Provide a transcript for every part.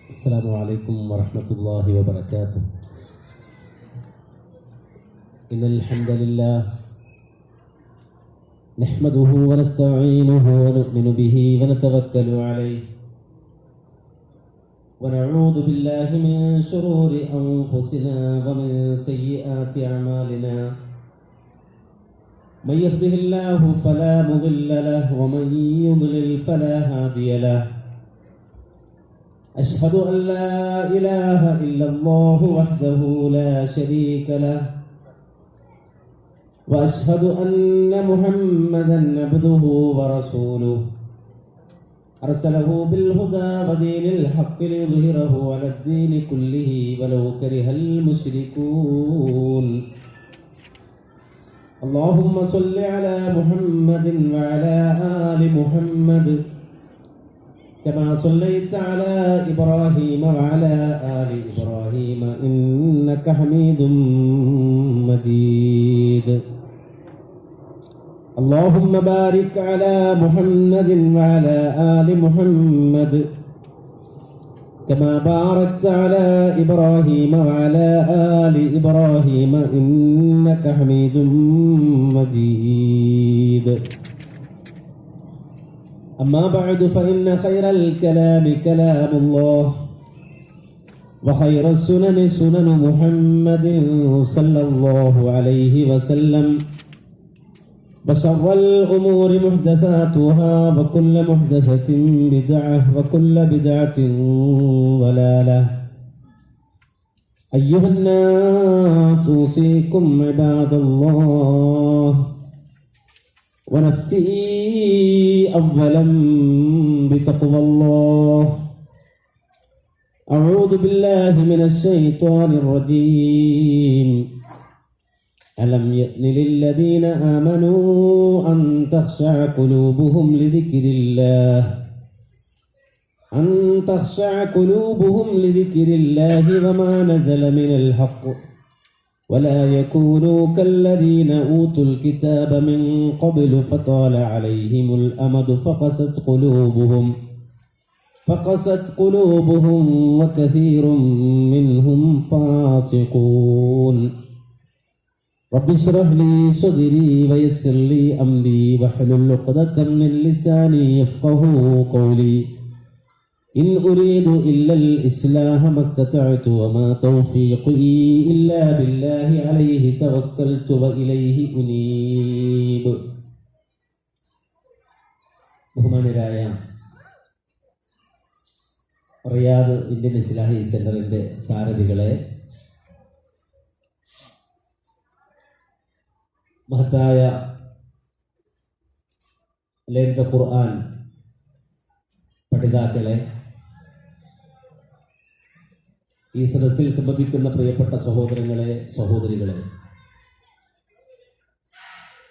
السلام عليكم ورحمة الله وبركاته. إن الحمد لله نحمده ونستعينه ونؤمن به ونتوكل عليه ونعوذ بالله من شرور أنفسنا ومن سيئات أعمالنا. من يهده الله فلا مضل له ومن يضلل فلا هادي له. أشهد أن لا إله إلا الله وحده لا شريك له وأشهد أن محمدا عبده ورسوله أرسله بالهدى ودين الحق ليظهره على الدين كله ولو كره المشركون. اللهم صل على محمد وعلى آل محمد كما صليت على إبراهيم وعلى آل إبراهيم إنك حميد مجيد. اللهم بارك على محمد وعلى آل محمد كما باركت على إبراهيم وعلى آل إبراهيم إنك حميد مجيد. أما بعد فإن خير الكلام كلام الله وخير السنن سنن محمد صلى الله عليه وسلم وشر الأمور محدثاتها وكل محدثة بدعة وكل بدعة ضلالة. أيها الناس أوصيكم عباد الله ونفسي أولا بتقوى الله. أعوذ بالله من الشيطان الرجيم. ألم يأن للذين آمنوا أن تخشع قلوبهم لذكر الله وما نزل من الحق ولا يكونوا كالذين أوتوا الكتاب من قبل فطال عليهم الأمد فقست قلوبهم وكثير منهم فاسقون. رب اشرح لي صدري ويسر لي أمري واحلل عقدة من لساني يفقهوا قولي. إن أريد إلا الإصلاح ما استطعت وما توفيقي إلا بالله عليه توكلت وإليه أنيب. ബഹുമാനരായ Riyadh Indian ഇസ്ലാഹി സെന്ററിന്റെ സാരഥികളെ, മഹത്തായ ലൈല ഖുർആൻ പഠിതാക്കളെ, ഈ സദസ്സിൽ സംബന്ധിക്കുന്ന പ്രിയപ്പെട്ട സഹോദരങ്ങളെ, സഹോദരികളെ,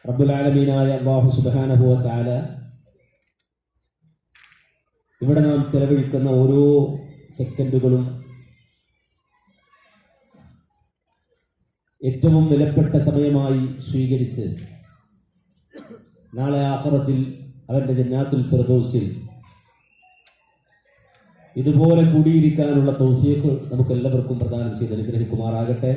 റബ്ബുൽ ആലമീനായ അല്ലാഹു സുബ്ഹാനഹു വ തആല ഇവിടെ നാം ചെലവഴിക്കുന്ന ഓരോ സെക്കൻഡുകളും ഏറ്റവും വിലപ്പെട്ട സമയമായി സ്വീകരിച്ച് നാളെ ആഖിറത്തിൽ അവന്റെ ജന്നാത്തുൽ ഫിർദൗസിൽ ഇതുപോലെ കൂടിയിരിക്കാനുള്ള തൗഫീഖ് നമുക്കെല്ലാവർക്കും പ്രദാനം ചെയ്ത് അനുഗ്രഹിക്കുമാറാകട്ടെ.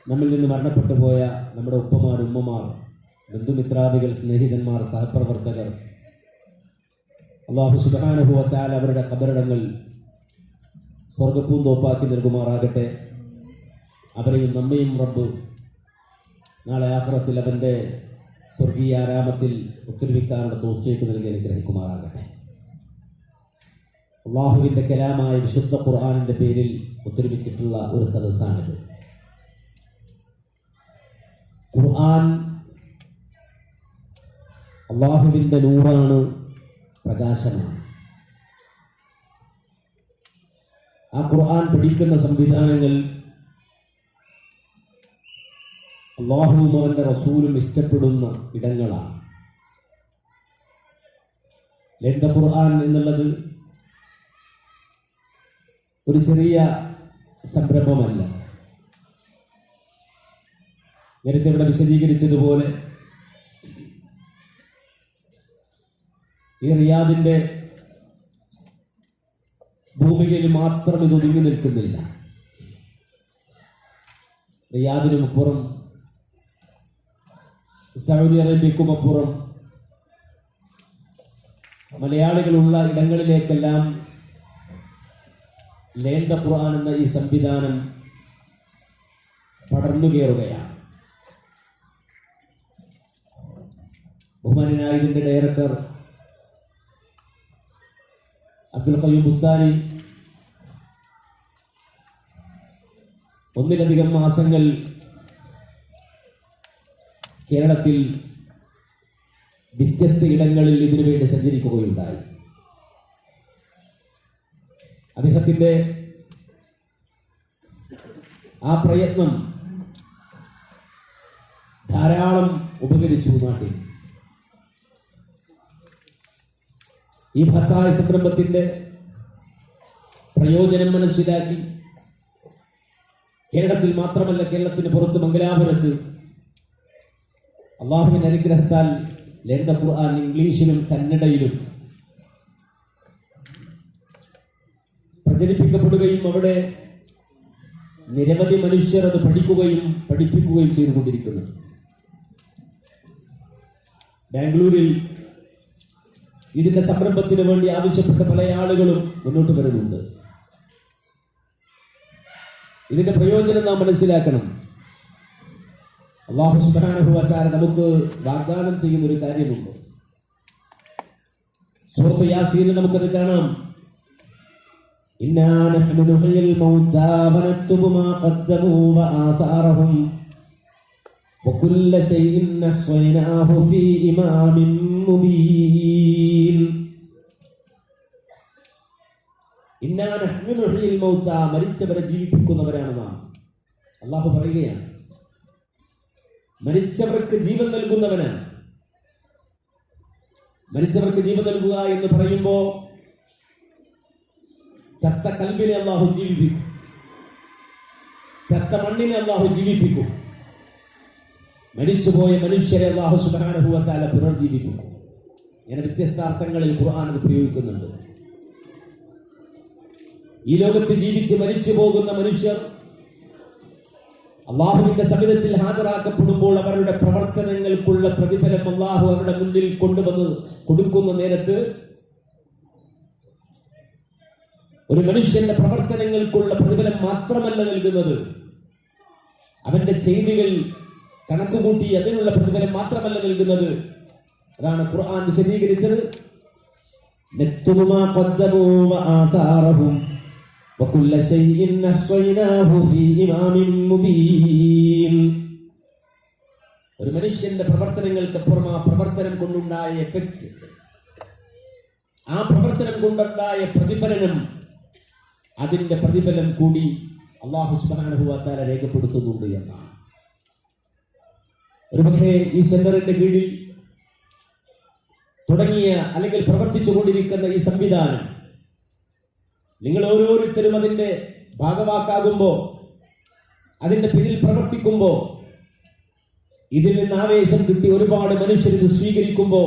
നമ്മിൽ നിന്ന് മരണപ്പെട്ടു പോയ നമ്മുടെ ഉപ്പമാർ, ഉമ്മമാർ, ബന്ധുമിത്രാദികൾ, സ്നേഹിതന്മാർ, സഹപ്രവർത്തകർ, അല്ലാഹു സുബ്ഹാനഹു വ തആല അവരുടെ ഖബറിടങ്ങൾ സ്വർഗ്ഗപ്പൂന്തോപ്പാക്കി നൽകുമാറാകട്ടെ. അവരെയും നമ്മയും റബ്ബ് നാളെ ആഖിറത്തിൽ അവന്റെ സ്വർഗീയ ആരാമത്തിൽ ഉത്തരവിക്കാനുള്ള തൗഫീഖ് നൽകി അനുഗ്രഹിക്കുമാറാകട്ടെ. അല്ലാഹുവിന്റെ കലാമായ വിശുദ്ധ ഖുർആനിന്റെ പേരിൽ ഉത്തരവിച്ചിട്ടുള്ള ഒരു സദസ്സാണിത്. ഖുർആൻ അല്ലാഹുവിന്റെ നൂറാണ്, പ്രകാശമാണ്. ആ ഖുർആൻ പഠിക്കുന്ന സംവിധാനങ്ങൾ അല്ലാഹുവും അവന്റെ റസൂലും ഇഷ്ടപ്പെടുന്ന ഇടങ്ങളാണ്. ലൈല ഖുർആൻ എന്നുള്ളത് ഒരു ചെറിയ സംരംഭമല്ല. നേരത്തെ ഇവിടെ വിശദീകരിച്ചതുപോലെ ഈ റിയാദിന്റെ ഭൂമികയിൽ മാത്രം ഇത് ഒതുങ്ങി നിൽക്കുന്നില്ല. റിയാദിനുമപ്പുറം, സൗദി അറേബ്യക്കുമപ്പുറം മലയാളികളുള്ള ഇടങ്ങളിലേക്കെല്ലാം ലേൺ ദ ഖുർആൻ എന്ന ഈ സംവിധാനം പടർന്നു കയറുകയാണ്. ബഹുമാനായ ഇതിന്റെ ഡയറക്ടർ അബ്ദുൽ ഖയ്യൂം ബുസ്താനി ഒന്നിലധികം മാസങ്ങൾ കേരളത്തിൽ വ്യത്യസ്ത ഇടങ്ങളിൽ ഇതിനു വേണ്ടി സഞ്ചരിക്കുകയുണ്ടായി. അദ്ദേഹത്തിന്റെ ആ പ്രയത്നം ധാരാളം ഉപകരിച്ചു നാട്ടിൽ. ഈ മഹത്തായ സംരംഭത്തിന്റെ പ്രയോജനം മനസ്സിലാക്കി കേരളത്തിൽ മാത്രമല്ല, കേരളത്തിന് പുറത്ത് മംഗലാപുരത്ത് അള്ളാഹുവിന്റെ അനുഗ്രഹത്താൽ ലേൺ ദ ഖുർആൻ ഇംഗ്ലീഷിലും കന്നഡയിലും പ്രചരിപ്പിക്കപ്പെടുകയും അവിടെ നിരവധി മനുഷ്യർ അത് പഠിക്കുകയും പഠിപ്പിക്കുകയും ചെയ്തുകൊണ്ടിരിക്കുന്നു. ബാംഗ്ലൂരിൽ ഇതിന്റെ സംരംഭത്തിന് വേണ്ടി ആവശ്യപ്പെട്ട പല ആളുകളും മുന്നോട്ട് വരുന്നുണ്ട്. ഇതിന്റെ പ്രയോജനം നാം മനസ്സിലാക്കണം. അല്ലാഹു സുബ്ഹാനഹു വ തആല നമുക്ക് വാഗ്ദാനം ചെയ്യുന്ന ഒരു കാര്യമുണ്ട്. സൂറത്ത് യാസീനിൽ നമുക്കത് കാണാം. ഇന്നാ നഹ്നു നുഹ്യിൽ മൗതാ വനക്തുബു മാ ഖദ്ദമൂ വആഥാറഹും വകുല്ല ശൈഇൻ അഹ്സൈനാഹു ഫീ ഇമാമിൻ മുബീൻ. ഇന്നാ നഹ്നു നുഹ്യിൽ മൗതാ, മരിച്ചവരെ ജീവിപ്പിക്കുന്നവരാണ് നാം. അല്ലാഹു പറയുകയാണ്, മരിച്ചവർക്ക് ജീവൻ നൽകുന്നവനാണ്. മരിച്ചവർക്ക് ജീവൻ നൽകുക എന്ന് പറയുമ്പോൾ ചത്ത കൽബിനെ അല്ലാഹു ജീവിപ്പിക്കും, ചത്ത മണ്ണിനെ അല്ലാഹു ജീവിപ്പിക്കും, മരിച്ചുപോയ മനുഷ്യരെ അല്ലാഹു സുബ്ഹാനഹു വ തആല പുനർജീവിപ്പിക്കും. ഇങ്ങനെ വ്യത്യസ്ത അർത്ഥങ്ങളിൽ ഖുർആൻ അത് പ്രയോഗിക്കുന്നുണ്ട്. ഈ ലോകത്ത് ജീവിച്ച് മരിച്ചു പോകുന്ന മനുഷ്യർ അള്ളാഹുവിന്റെ സവിധത്തിൽ ഹാജരാക്കപ്പെടുമ്പോൾ അവരുടെ പ്രവർത്തനങ്ങൾക്കുള്ള പ്രതിഫലം അള്ളാഹു അവരുടെ മുന്നിൽ കൊണ്ടുവന്ന് കൊടുക്കുന്ന നേരത്ത് ഒരു മനുഷ്യന്റെ പ്രവർത്തനങ്ങൾക്കുള്ള പ്രതിഫലം മാത്രമല്ല നൽകുന്നത്, അവന്റെ ചെയ്തികൾ കണക്കുകൂട്ടി അതിനുള്ള പ്രതിഫലം മാത്രമല്ല നൽകുന്നത്. അതാണ് ഖുർആൻ വിശദീകരിച്ചത്. وكل شيء أحصيناه في إمام مبين. ഒരു മനുഷ്യന്റെ പ്രവർത്തനങ്ങൾക്കപ്പുറം ആ പ്രവർത്തനം കൊണ്ടുണ്ടായ എഫക്റ്റ്, ആ പ്രവർത്തനം കൊണ്ടുണ്ടായ പ്രതിഫലനം, അതിന്റെ പ്രതിഫലം കൂടി അല്ലാഹു സുബ്ഹാനഹു വ തആല രേഖപ്പെടുത്തുന്നുണ്ട് എന്നാണ്. ഒരുപക്ഷെ ഈ സെന്ററിന്റെ കീഴിൽ തുടങ്ങിയ അല്ലെങ്കിൽ പ്രവർത്തിച്ചു കൊണ്ടിരിക്കുന്ന ഈ സംവിധാനം നിങ്ങൾ ഓരോരുത്തരും അതിന്റെ ഭാഗവാക്കാകുമ്പോ, അതിന്റെ പിന്നിൽ പ്രവർത്തിക്കുമ്പോ, ഇതിൽ നിന്ന് ആവേശം കിട്ടി ഒരുപാട് മനുഷ്യർ ഇത് സ്വീകരിക്കുമ്പോ,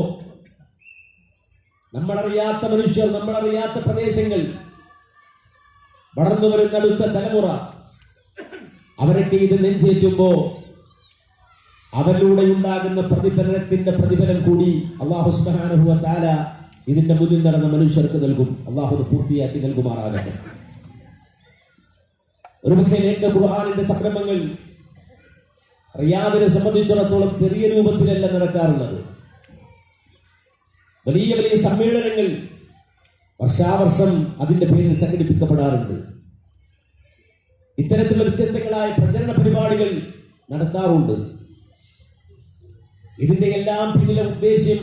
നമ്മളറിയാത്ത മനുഷ്യർ, നമ്മളറിയാത്ത പ്രദേശങ്ങൾ, വളർന്നു വരുന്ന അടുത്ത തലമുറ, അവരൊക്കെ ഇത് നെഞ്ചേറ്റുമ്പോ അവരിലൂടെ ഉണ്ടാകുന്ന പ്രതിഫലനത്തിന്റെ പ്രതിഫലം കൂടി അല്ലാഹു സുബ്ഹാനഹു വ തആല ഇതിന്റെ മുന്നിൽ നടന്ന മനുഷ്യർക്ക് നൽകും. അല്ലാഹു അത് പൂർത്തിയാക്കി നൽകുമാറാകട്ടെ. ഒരുപക്ഷെ ലേൺ ദ ഖുർആനിന്റെ സംരംഭങ്ങൾ റിയാദിനെ സംബന്ധിച്ചിടത്തോളം ചെറിയ രൂപത്തിലല്ല നടക്കാറുള്ളത്. വലിയ വലിയ സമ്മേളനങ്ങൾ വർഷാവർഷം അതിന്റെ പേരിൽ സംഘടിപ്പിക്കപ്പെടാറുണ്ട്. ഇത്തരത്തിലുള്ള വ്യത്യസ്തങ്ങളായ പ്രചരണ പരിപാടികൾ നടത്താറുണ്ട്. ഇതിന്റെ എല്ലാം പിന്നിലെ ഉദ്ദേശ്യം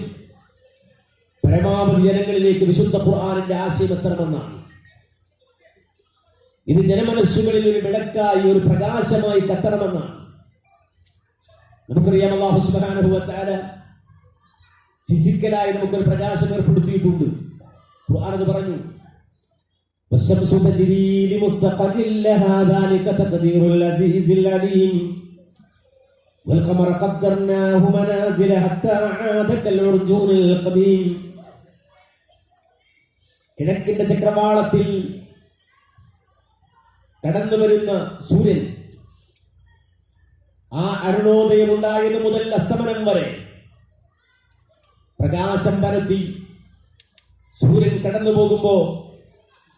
പരമാവധി ജനങ്ങളിലേക്ക് വിശുദ്ധ ഖുർആനിന്റെ ആശയം എത്തണമെന്നാണ്. ഇത് ജനമനസ്സുകളിൽ ഒരു വിളക്കായി, ഒരു പ്രകാശമായി കത്തണമെന്നാണ്. നമുക്കറിയാം അല്ലാഹു സുബ്ഹാനഹു വ തആല ഫിസിക്കലായി നമുക്കൊരു പ്രകാശം ഏർപ്പെടുത്തിയിട്ടുണ്ട്. ഖുർആൻ അത് പറഞ്ഞു, വശംസു തജ്രീ ലിമുസ്തഖറിൻ ലഹാ ദാലിക തഖ്ദീറുൽ അസീസിൽ അലീം വൽഖമറ ഖദ്ദർനാഹു മനാസില ഹത്താ ആദ കൽഉർജൂനിൽ ഖദീം. കിഴക്കിന്റെ ചക്രവാളത്തിൽ കടന്നു വരുന്ന സൂര്യൻ ആ അരുണോദയം ഉണ്ടായത് മുതൽ അസ്തമനം വരെ പ്രകാശം പരത്തി സൂര്യൻ കടന്നു പോകുമ്പോ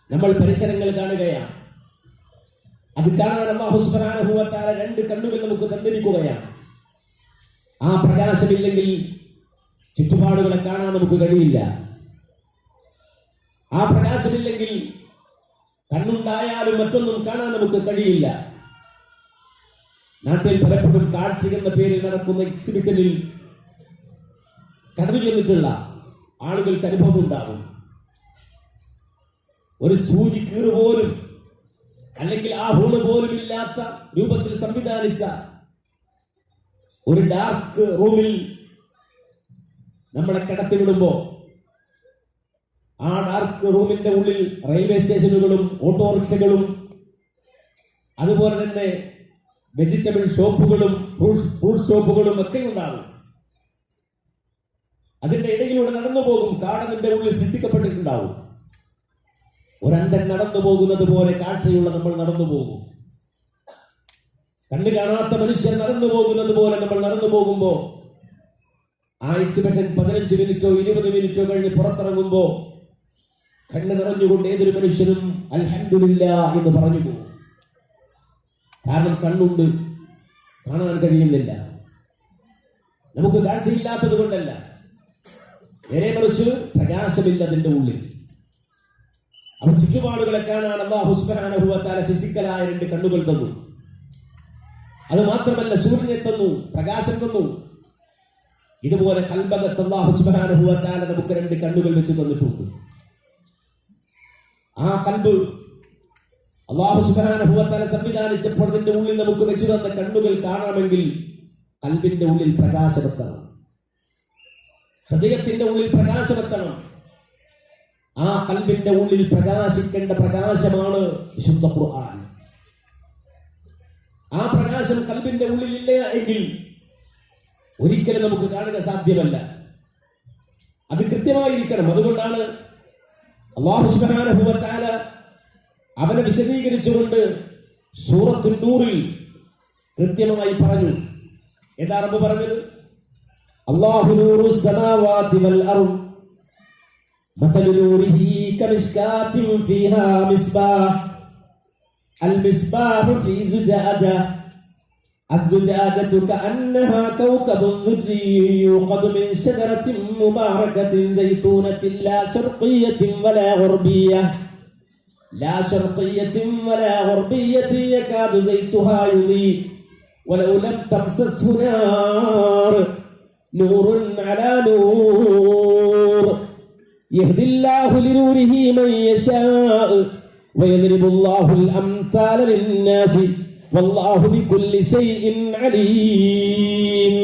നമ്മൾ പരിസരങ്ങൾ കാണുകയാണ്. അത് കാണാൻ അല്ലാഹു സുബ്ഹാനഹു വ തആല രണ്ട് കണ്ണുകൾ നമുക്ക് തന്നിരിക്കുകയാണ്. ആ പ്രകാശമില്ലെങ്കിൽ ചുറ്റുപാടുകളെ കാണാൻ നമുക്ക് കഴിയില്ല. ആ പ്രകാശമില്ലെങ്കിൽ കണ്ണുണ്ടായാലും മറ്റൊന്നും കാണാൻ നമുക്ക് കഴിയില്ല. നാട്ടിൽ പലപ്പോഴും കാഴ്ച എന്ന പേരിൽ നടക്കുന്ന എക്സിബിഷനിൽ കടന്നു ചെന്നിട്ടുള്ള ആളുകൾക്ക് അനുഭവം ഉണ്ടാകും. ഒരു സൂചി കീറ് പോലും അല്ലെങ്കിൽ ആ ഹോള് പോലും ഇല്ലാത്ത രൂപത്തിൽ സംവിധാനിച്ച ഒരു ഡാർക്ക് റൂമിൽ നമ്മളെ കിടത്തിവിടുമ്പോ ആ ഡാർക്ക് റൂമിന്റെ ഉള്ളിൽ റെയിൽവേ സ്റ്റേഷനുകളും ഓട്ടോറിക്ഷകളും അതുപോലെ തന്നെ വെജിറ്റബിൾ ഷോപ്പുകളും ഫ്രൂട്ട് ഷോപ്പുകളും ഒക്കെ ഉണ്ടാകും. അതിന്റെ ഇടയിലൂടെ നടന്നു പോകും. കാടകന്റെ ഉള്ളിൽ സൃഷ്ടിക്കപ്പെട്ടിട്ടുണ്ടാവും. ഒരന്തൻ നടന്നു പോകുന്നത് പോലെ കാഴ്ചയുള്ള നമ്മൾ നടന്നു പോകും. കണ്ണു കാണാത്ത മനുഷ്യൻ നടന്നു പോകുന്നത് പോലെ നമ്മൾ നടന്നു പോകുമ്പോ ആ എക്സിബിഷൻ 15 മിനിറ്റോ 20 മിനിറ്റോ കഴിഞ്ഞ് പുറത്തിറങ്ങുമ്പോ കണ്ണ് നിറഞ്ഞുകൊണ്ട് ഏതൊരു മനുഷ്യനും അൽഹംദുലില്ലാഹ് എന്ന് പറഞ്ഞു പോകും. കാരണം കണ്ണുണ്ട്, കാണാൻ കഴിയുന്നില്ല. നമുക്ക് കാഴ്ചയില്ലാത്തത് കൊണ്ടല്ല, നേരെ മറിച്ച് പ്രകാശമില്ല അതിന്റെ ഉള്ളിൽ. അവ ചുറ്റുപാടുകളെ കാണാൻ അല്ലാഹു സുബ്ഹാനഹു വ തആല ഫിസിക്കലായ രണ്ട് കണ്ണുകൾ തന്നു. അത് മാത്രമല്ല, സൂര്യനെ തന്നു, പ്രകാശം തന്നു. ഇതുപോലെ ഖൽബകത്ത് അല്ലാഹു സുബ്ഹാനഹു വ തആല നമുക്ക് രണ്ട് കണ്ണുകൾ വെച്ച് തന്നിട്ടുണ്ട്. ആ ഖൽബ് അല്ലാഹു സുബ്ഹാനഹു വ തആല സംവിധാനിച്ചപ്പോൾ അതിന്റെ ഉള്ളിൽ നമുക്ക് വെച്ചു തന്ന കണ്ണുകൾ കാണാമെങ്കിൽ ഖൽബിന്റെ ഉള്ളിൽ പ്രകാശമെത്തണം, ഹൃദയത്തിന്റെ ഉള്ളിൽ പ്രകാശമെത്തണം. ആ ഖൽബിന്റെ ഉള്ളിൽ പ്രകാശിക്കേണ്ട പ്രകാശമാണ് വിശുദ്ധ ഖുർആൻ. ആ പ്രകാശം ഖൽബിന്റെ ഉള്ളിൽ ഇല്ല എങ്കിൽ ഒരിക്കലും നമുക്ക് കാണുക സാധ്യമല്ല. അത് കൃത്യമായിരിക്കണം. അതുകൊണ്ടാണ് അല്ലാഹു സുബ്ഹാനഹു വ തആല അവനെ വിശദീകരിച്ചുകൊണ്ട് സൂറത്തുൻ നൂറിൽ കൃത്യമായി പറഞ്ഞു. എന്താ റബ്ബ് പറഞ്ഞത്? അല്ലാഹു നൂറുസ് സമാവാതി വൽ അർദ് മതലു നൂരിഹി കമിസ്കാത്തിൻ ഫീഹാ മിസ്ബാഹ് المصباح في زجاجة الزجاجة كأنها كوكب ذري يوقد من شجرة مباركة زيتونة لا شرقية ولا غربية يكاد زيتها يضيء ولو لم تمسسه نار نور على نور يهدي الله لنوره من يشاء ويضرب الله الأمثال للناس والله بكل شيء عليم.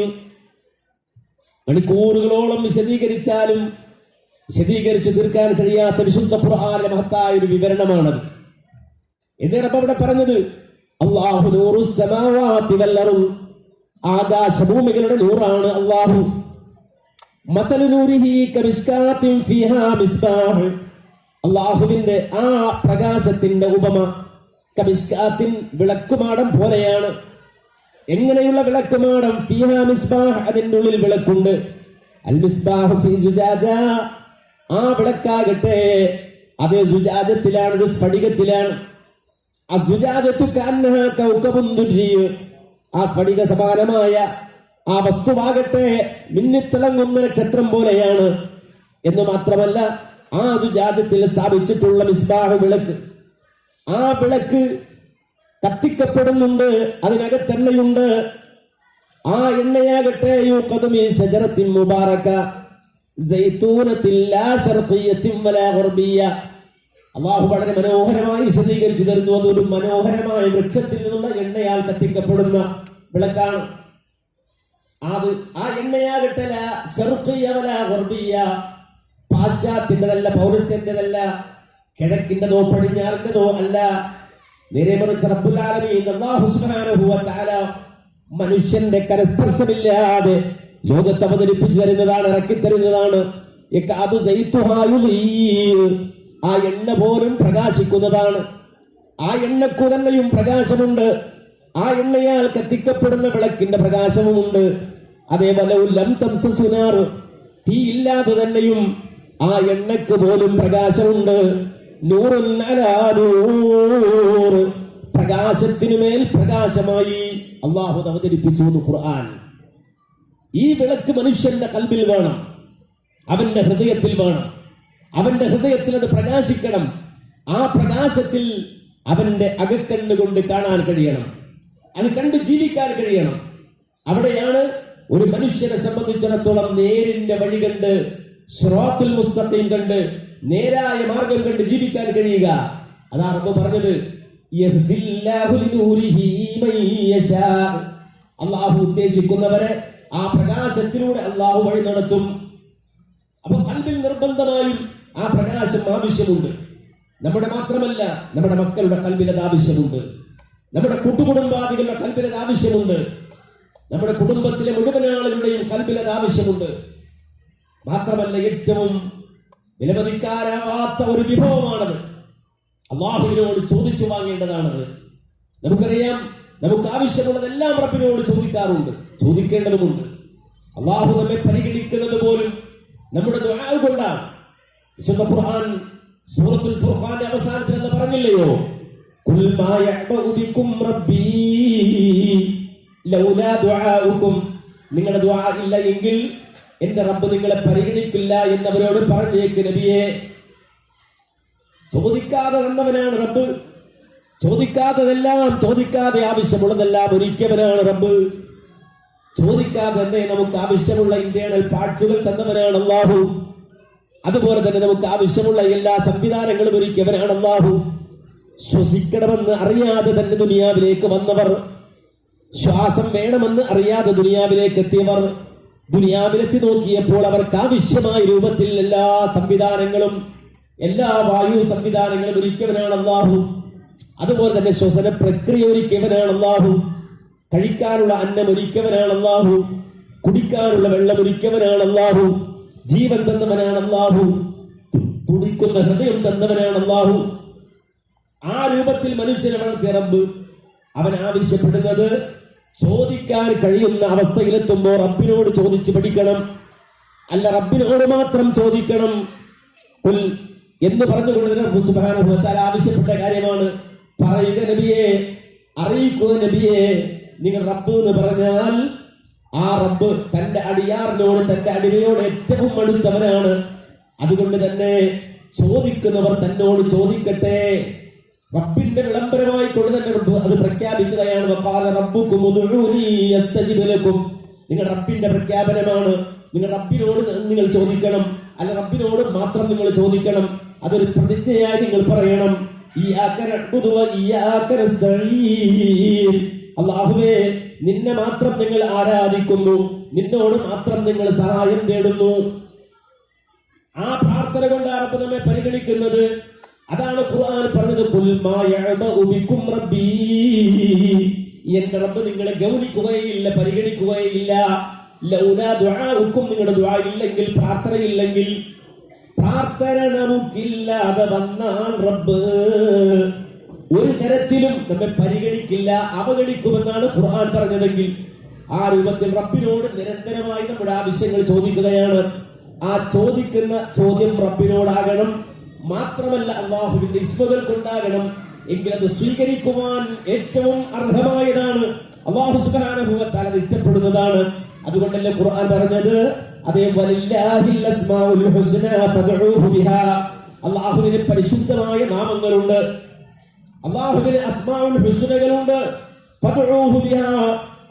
മണിക്കൂറുകളോളം വിശദീകരിച്ചാലും വിശദീകരിച്ചു തീർക്കാൻ കഴിയാത്ത വിശുദ്ധ ഖുർആനിലെ മഹത്തായ ഒരു വിവരണമാണത്. എന്ന് റബ്ബ് അവിടെ പറഞ്ഞത് അല്ലാഹു നൂറുസ് സമാവാതി വൽ അർദ്, ആകാശഭൂമികളുടെ നൂറാണ് അല്ലാഹു. മതലു നൂരിഹി കമിസ്കാത്തിൻ ഫീഹാ മിസ്ബാഹ്, അള്ളാഹുവിന്റെ ആ പ്രകാശത്തിന്റെ ഉപമ കമിസ്കാത്തിൻ, വിളക്കുമാടം പോലെയാണ്. എങ്ങനെയുള്ള വിളക്കുമാടം? ഫീഹാ മിസ്ബാഹ്, അതിന്റെ ഉള്ളിൽ വിളക്കുണ്ട്. അൽ മിസ്ബാഹു ഫീ സുജാജ, ആ വിളക്കാകട്ടെ അത് സുജാജത്തിലാണ്, ഒരു സ്ഫടികത്തിലാണ്. അസുജാജത്തു കഅന്നഹാ കൗകബുൻ ദുർരി, ആ സ്ഫടിക സമാനമായ ആ വസ്തുവാകട്ടെ മിന്നിത്തിളങ്ങുന്ന നക്ഷത്രം പോലെയാണ്. എന്ന് മാത്രമല്ല, ആ സുജാജത്തിൽ സ്ഥാപിച്ചിട്ടുള്ള മിസ്ബാഹ് വിളക്ക്, ആ വിളക്ക് കത്തിക്കപ്പെടുന്നുണ്ട്, അതിനകത്തെണ്ണയുണ്ട്. ആ എണ്ണയാകട്ടെ യൂഖദു മിൻ ശജറത്തിൻ മുബാറക സൈതൂനത്തിൻ ലാ ശർഖിയ്യത്തിൻ വലാ ഗർബിയ്യ. അല്ലാഹു വളരെ മനോഹരമായി വിശദീകരിച്ചു തരുന്നു. അതൊരു മനോഹരമായ വൃക്ഷത്തിൽ നിന്നുള്ള എണ്ണയാൽ കത്തിക്കപ്പെടുന്ന വിളക്കാണ്. അത് ആ എണ്ണയാകട്ടെ ലാ ശർഖിയ്യ വലാ ഗർബിയ്യ, പാശ്ചാത്യൻ്റെതല്ല, പൗരസ്ത്യൻ്റെതല്ല, കിഴക്കിൻ്റെതോ പടിഞ്ഞാറിൻ്റെതോ അല്ല. നേരെ മറിച്ച് റബ്ബുൽ ആലമീൻ അല്ലാഹു സുബ്ഹാനഹു വ തആല മനുഷ്യന്റെ കരസ്പർശമില്ലാതെ ലോകത്ത് അവതരിപ്പിച്ചു തരുന്നതാണ്, ഇറക്കിത്തരുന്നതാണ്. യകാദു സൈതുഹാ യുളീ, ആ എണ്ണ പോലും പ്രകാശിക്കുന്നതാണ്. ആ എണ്ണക്കു തന്നെയും പ്രകാശമുണ്ട്. ആ എണ്ണയാൽ കത്തിക്കപ്പെടുന്ന വിളക്കിന്റെ പ്രകാശവുമുണ്ട്. അതേപോലെ ലം തംസസു നാർ, തീ ഇല്ലാതെ തന്നെയും ആ എണ്ണക്ക് പോലും പ്രകാശമുണ്ട്. നൂറുൻ അലാ നൂർ, പ്രകാശത്തിനുമേൽ പ്രകാശമായി അല്ലാഹു അവതരിപ്പിച്ചു എന്ന് ഖുർആൻ. ഈ വിളക്ക് മനുഷ്യന്റെ കൽബിൽ വേണം, അവന്റെ ഹൃദയത്തിൽ വേണം. അവന്റെ ഹൃദയത്തിൽ അത് പ്രകാശിക്കണം. ആ പ്രകാശത്തിൽ അവന്റെ അകക്കണ്ണ് കൊണ്ട് കാണാൻ കഴിയണം, അത് കണ്ട് ജീവിക്കാൻ കഴിയണം. അവിടെയാണ് ഒരു മനുഷ്യനെ സംബന്ധിച്ചിടത്തോളം നേരിന്റെ വഴി കണ്ട്, സിറാത്തുൽ മുസ്തഖീം കണ്ട്, നേരായ മാർഗം കണ്ട് ജീവിക്കാൻ കഴിയുക. അതാണ് റബ്ബ് പറഞ്ഞത്, യഹ്ദില്ലാഹു ലിനൂരിഹി മൻ യശാ. അല്ലാഹു ഉദ്ദേശിക്കുന്നവരെ ആ പ്രകാശത്തിലൂടെ അല്ലാഹു വഴി നടത്തും. അപ്പൊ കൽബിൽ നിർബന്ധമായും ആ പ്രകാശം ആവശ്യമുണ്ട്. നമ്മുടെ മാത്രമല്ല, നമ്മുടെ മക്കളുടെ കൽബിൽ അത് ആവശ്യമുണ്ട്. നമ്മുടെ കൂട്ടുകുടുംബാദികളുടെ കൽബിൽ അത് ആവശ്യമുണ്ട്. നമ്മുടെ കുടുംബത്തിലെ മുഴുവൻ ആളുകളുടെയും കൽബിൽ അത് ആവശ്യമുണ്ട്. മാത്രമല്ല, ഏറ്റവും വിലമതിക്കാരാവാത്ത ഒരു വിഭവമാണത്. അള്ളാഹുവിനോട് ചോദിച്ചു വാങ്ങേണ്ടതാണത്. നമുക്കറിയാം, നമുക്ക് ആവശ്യമുള്ളതെല്ലാം റബ്ബിനോട് ചോദിക്കാറുണ്ട്, ചോദിക്കേണ്ടതുമുണ്ട്. അള്ളാഹു നമ്മെ പരിഗണിക്കുന്നത് പോലും നമ്മുടെ ദുആ കൊണ്ടാണ്. വിശുദ്ധ ഖുർആൻ സൂറത്തുൽ ഫുർഖാന്റെ അവസാനത്തിൽ എന്ന് പറഞ്ഞില്ലയോ, ഖുൽ മാ യഅബഉ ബികും റബ്ബീ ലൗലാ ദുആഉകും, നിങ്ങളുടെ ദുആ ഇല്ല എങ്കിൽ എന്റെ റബ്ബ് നിങ്ങളെ പരിഗണിക്കില്ല എന്നവരോട് പറഞ്ഞേക്ക് നബിയെ. ചോദിക്കാതെ തന്നവനാണ് റബ്ബ്. ചോദിക്കാത്തതെല്ലാം, ചോദിക്കാതെ ആവശ്യമുള്ളതെല്ലാം ഒരുക്കിയവനാണ് റബ്ബ്. ചോദിക്കാതെ തന്നെ നമുക്ക് ആവശ്യമുള്ള ഇന്റേണൽ പാർട്സുകൾ തന്നവനാണ് അല്ലാഹു. അതുപോലെ തന്നെ നമുക്ക് ആവശ്യമുള്ള എല്ലാ സംവിധാനങ്ങളും ഒരുക്കിയവനാണ് അല്ലാഹു. ശ്വസിക്കണമെന്ന് അറിയാതെ തന്നെ ദുനിയാവിലേക്ക് വന്നവർ, ശ്വാസം വേണമെന്ന് അറിയാതെ ദുനിയാവിലേക്ക് എത്തിയവർ, ദുനിയാവിലെത്തി നോക്കിയപ്പോൾ അവർക്ക് ആവശ്യമായ രൂപത്തിൽ എല്ലാ സംവിധാനങ്ങളും, എല്ലാ വായു സംവിധാനങ്ങളും ഒരുക്കിയവനാണ് അല്ലാഹു. അതുപോലെ തന്നെ ശ്വസന പ്രക്രിയ ഒരുക്കിയവനാണ് അല്ലാഹു. കഴിക്കാനുള്ള അന്നം ഒരുക്കിയവനാണ് അല്ലാഹു. കുടിക്കാനുള്ള വെള്ളം ഒരുക്കിയവനാണ് അല്ലാഹു. ജീവൻ തന്നവനാണ് അല്ലാഹു. തുടിക്കുന്ന ഹൃദയം തന്നവനാണ് അല്ലാഹു. ആ രൂപത്തിൽ മനുഷ്യനെ വളർത്തിയ റബ്ബ് അവൻ ആവശ്യപ്പെടുന്നത് ചോദിക്കാൻ കഴിയുന്ന അവസ്ഥയിലെത്തുമ്പോൾ റബ്ബിനോട് ചോദിച്ച് പഠിക്കണം. അല്ല, റബ്ബിനോട് മാത്രം ചോദിക്കണം. ഖുൽ എന്ന് പറഞ്ഞുകൊണ്ട് റബ്ബ് സുബ്ഹാനഹു വ തആല ആവശ്യപ്പെട്ട കാര്യമാണ്. പറയുക നബിയെ, അറിയിക്കുക നബിയെ, നിങ്ങൾ റബ്ബ് എന്ന് പറഞ്ഞാൽ ആ റബ്ബ് തന്റെ അടിയാറിനോട്, തന്റെ അടിമയോട് ഏറ്റവും അടുത്തവനാണ്. അതുകൊണ്ട് തന്നെ ചോദിക്കുന്നവർ തന്നോട് ചോദിക്കട്ടെ. റബ്ബിന്റെ വിളംബരമായി കൊണ്ട് തന്നെ റബ്ബ് അത് പ്രഖ്യാപിക്കുകയാണ്. വഖാല റബ്ബുക്കും ഉദ്ഉനി യസ്തജിബ് ലക്കും. നിങ്ങൾ റബ്ബിന്റെ പ്രഖ്യാപനമാണ്. നിങ്ങൾ റബ്ബിനോട് നിങ്ങൾ ചോദിക്കണം. അല്ല, റബ്ബിനോട് മാത്രം നിങ്ങൾ ചോദിക്കണം. അതൊരു പ്രതിജ്ഞയായി നിങ്ങൾ പറയണം. ഇയ്യാക നഅ്ബുദു വ ഇയ്യാക നസ്തഈൻ. അല്ലാഹുവേ, നിന്നെ മാത്രം നിങ്ങൾ ആരാധിക്കുന്നു, നിന്നോട് മാത്രം നിങ്ങൾ സഹായം തേടുന്നു. ആ പ്രാർത്ഥന കൊണ്ടാണ് റബ്ബ് നമ്മെ പരിഗണിക്കുന്നത്. അതാണ് ഖുർആൻ പറഞ്ഞത്, ഖുൽ മാ യഅബഉ ബികും റബ്ബീ. എന്റെ റബ്ബ് നിങ്ങളെ ഗൗനിക്കുകയില്ല, പരിഗണിക്കുകയില്ല. ലൗലാ ദുആഉക്കും, നിങ്ങളുടെ ദുആ ഇല്ലെങ്കിൽ, പ്രാർത്ഥനയില്ലെങ്കിൽ, പ്രാർത്ഥന നമുക്കില്ലാതെ വന്നാൽ റബ്ബ് ഒരു തരത്തിലും നമ്മെ പരിഗണിക്കില്ല, അവഗണിക്കുമെന്നാണ് ഖുർആൻ പറഞ്ഞതെങ്കിൽ, ആ രൂപത്തിൽ റബ്ബിനോട് നിരന്തരമായി നമ്മുടെ ആവശ്യങ്ങൾ ചോദിക്കുകയാണ്. ആ ചോദിക്കുന്ന ചോദ്യം റബ്ബിനോടാകണം. മാത്രമല്ല, അല്ലാഹുവിന്റെ ഇസ്മുകൾ കൊണ്ടാകണം. എങ്കിൽ അത് സ്വീകരിക്കുവാൻ ഏറ്റവും അർഹമായതാണ്. അല്ലാഹു സുബ്ഹാനഹു വ തആല ഇഷ്ടപ്പെടുന്നതാണ്. അതുകൊണ്ടല്ലേ ഖുർആൻ പറഞ്ഞത്, അതേ വലില്ലാഹിൽ അസ്മാഉൽ ഹുസ്നാ ഫദ്ഉഹു ബിഹാ. അല്ലാഹുവിന് പരിശുദ്ധമായ നാമങ്ങളുണ്ട്, അല്ലാഹുവിന് അസ്മാഉൽ ഹുസ്നകളുണ്ട്. ഫദ്ഉഹു ബിഹാ.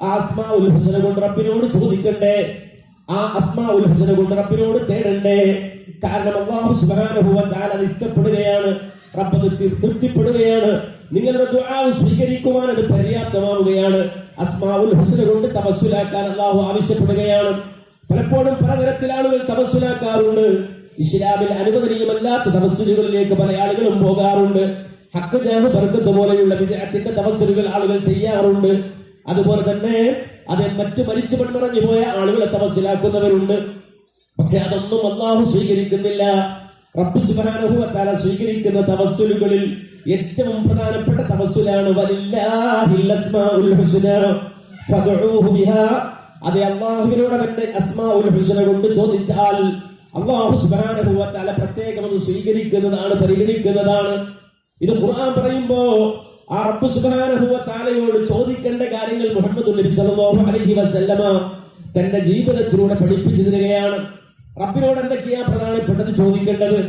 ആ അസ്മാഉൽ ഹുസ്ന കൊണ്ട് റബ്ബിനോട് ചോദിക്കണ്ടേ, ആ അസ്മാഉൽ ഹുസ്ന കൊണ്ട് റബ്ബിനോട് തേടണ്ടേ. കാരണം അല്ലാഹു സുബ്ഹാനഹു വ തആല ഇഷ്ടപ്പെടുകയാണ്, റബ്ബ് തൃപ്തിപ്പെടുകയാണ്. നിങ്ങളുടെ ദുആ സ്വീകരിക്കുവാൻ അത് പര്യാപ്തമാവുകയാണ്. അസ്മാഉൽ ഹുസ്ന കൊണ്ട് തവസ്സുലാക്കാൻ അല്ലാഹു ആവശ്യപ്പെടുകയാണ്. പലപ്പോഴും പലതരത്തിൽ ആളുകൾ തവസ്സുലാക്കാറുണ്ട്. ഇസ്ലാമിൽ അനുവദനീയമല്ലാത്ത തവസ്സുലുകളിലേക്ക് പല ആളുകളും പോകാറുണ്ട്. ഹഖ് ജാഹ് ബർക്കത്ത് പോലെയുള്ള ബിദ്അത്തിന്റെ തവസ്സുലുകൾ ആളുകൾ ചെയ്യാറുണ്ട്. അതുപോലെ തന്നെ അത് മറ്റു മരിച്ചു മൺമറഞ്ഞു പോയ ആളുകളെ തവസ്സുലാക്കുന്നവരുണ്ട്. പക്ഷെ അതൊന്നും അല്ലാഹു സ്വീകരിക്കുന്നില്ല. റബ്ബ് സുബ്ഹാനഹു വ തആല സ്വീകരിക്കുന്ന തവസ്സുലുകളിൽ ഏറ്റവും പ്രധാനപ്പെട്ട തവസ്സുലാണ് വലില്ലാഹിൽ അസ്മാഉൽ ഹുസ്ന ഫദ്ഉഹു ബിഹാ. അത് അല്ലാഹുവിനോട് അവന്റെ അസ്മാഉൽ ഹുസ്ന കൊണ്ട് ചോദിച്ചാൽ അല്ലാഹു സുബ്ഹാനഹു വ തആല പ്രത്യേകം അത് സ്വീകരിക്കുന്നതാണ്, പരിഗണിക്കുന്നതാണ്. ഇത് ഖുർആൻ പറയുമ്പോ ആ റബ്ബ് സുബ്ഹാനഹു വ തആലയോട് ചോദിക്കേണ്ട കാര്യങ്ങൾ മുഹമ്മദ് നബി സല്ലല്ലാഹു അലൈഹി വസല്ലമ തന്റെ ജീവിതത്തിലൂടെ പഠിപ്പിച്ചു തരികയാണ്. റബ്ബിനോട് എന്തൊക്കെയാ പ്രധാനപ്പെട്ടത് ചോദിക്കേണ്ടത്,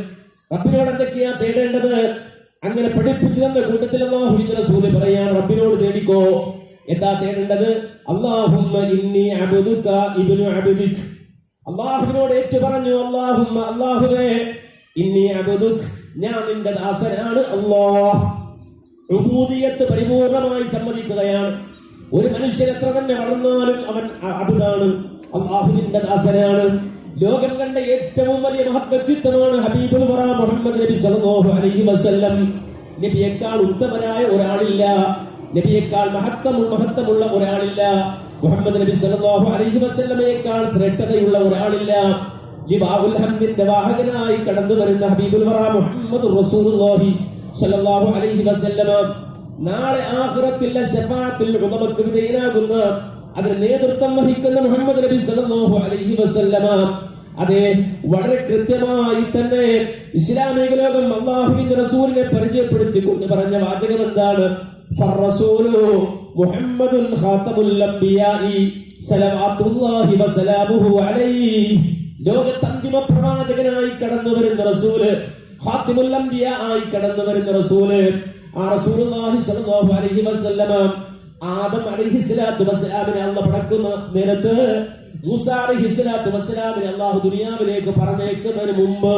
റബ്ബിനോട് എന്തൊക്കെയാ തേടേണ്ടത്, അങ്ങനെ പഠിപ്പിച്ചു തന്ന കൂട്ടത്തിൽ അല്ലാഹുവിന്റെ റസൂൽ പറയാൻ റബ്ബിനോട് തേടിക്കോ. എന്താ തേടേണ്ടത്? അല്ലാഹുമ്മ ഇന്നി അബ്ദുക ഇബ്നു അബ്ദിക്. അല്ലാഹുവിനോട് ഏറ്റു പറഞ്ഞു, അല്ലാഹുമ്മ അല്ലാഹുവേ ഇന്നി അബ്ദുക, ഞാൻ നിന്റെ ദാസനാണ്. അല്ലാഹ് ഉബൂദിയത്ത് പരിപൂർണമായി സമ്മതിക്കുകയാണ്. ഒരു മനുഷ്യൻ എത്ര തന്നെ വളർന്നാലും അവൻ അബ്ദാണ്, അല്ലാഹുവിന്റെ ദാസനാണ്. ലോകം കണ്ട ഏറ്റവും വലിയ മഹത്വത്വമാണ് ഹബീബുൽ വറ മുഹമ്മദ് നബി സല്ലല്ലാഹു അലൈഹി വസല്ലം. നബിയേക്കാൾ ഉത്തമനായ ഒരാളില്ല, നബിയേക്കാൾ മഹത്വമുള്ള ഒരാളില്ല, മുഹമ്മദ് നബി സല്ലല്ലാഹു അലൈഹി വസല്ലമയേക്കാൾ ശ്രേഷ്ഠതയുള്ള ഒരാളില്ല. ലിവാഉൽ ഹംദിന്റെ വാഹകനായി കടന്നു വരുന്ന ഹബീബുൽ വറ മുഹമ്മദ് റസൂലുള്ളാഹി സല്ലല്ലാഹു അലൈഹി വസല്ലമ നാളെ ആഖിറത്തിൽ ശഫാഅത്തുൽ ഉദമക്ക് വിധേയനാകുന്ന, അതിന് നേതൃത്വം വഹിക്കുന്ന മുഹമ്മദ് നബി സല്ലല്ലാഹു അലൈഹി വസല്ലമ അതെ വളരെ കൃത്യമായി തന്നെ ഇസ്ലാമിക ലോകം അല്ലാഹുവിന്റെ റസൂലിനെ പരിചയപ്പെടുത്തിക്കൊണ്ട് പറഞ്ഞ വാചകം എന്താണ്? ഫർറസൂലു മുഹമ്മദുൻ ഖാതമുൽ അംബിയാഇ സലവാത്തുല്ലാഹി വസലാമുഹു അലൈഹി. ലോകത്തെ അന്തിമ പ്രവാചകനായി കടന്നു വരുന്ന റസൂല്, ഖാതിമുൽ അംബിയാ ആയി കടന്നു വരുന്ന റസൂല്, ആ റസൂലുള്ളാഹി സ്വല്ലല്ലാഹു അലൈഹി വസല്ലമ ആദം അലൈഹിസ്സലാത്തു വസ്സലാമിനെ അല്ലാഹു പടക്കുന്ന നേരത്ത് മൂസ അലൈഹിസ്സലാത്തു വസ്സലാമിനെ അല്ലാഹു ദുനിയാവിലേക്ക് പറഞ്ഞേക്കുന്നതിന് മുമ്പ്,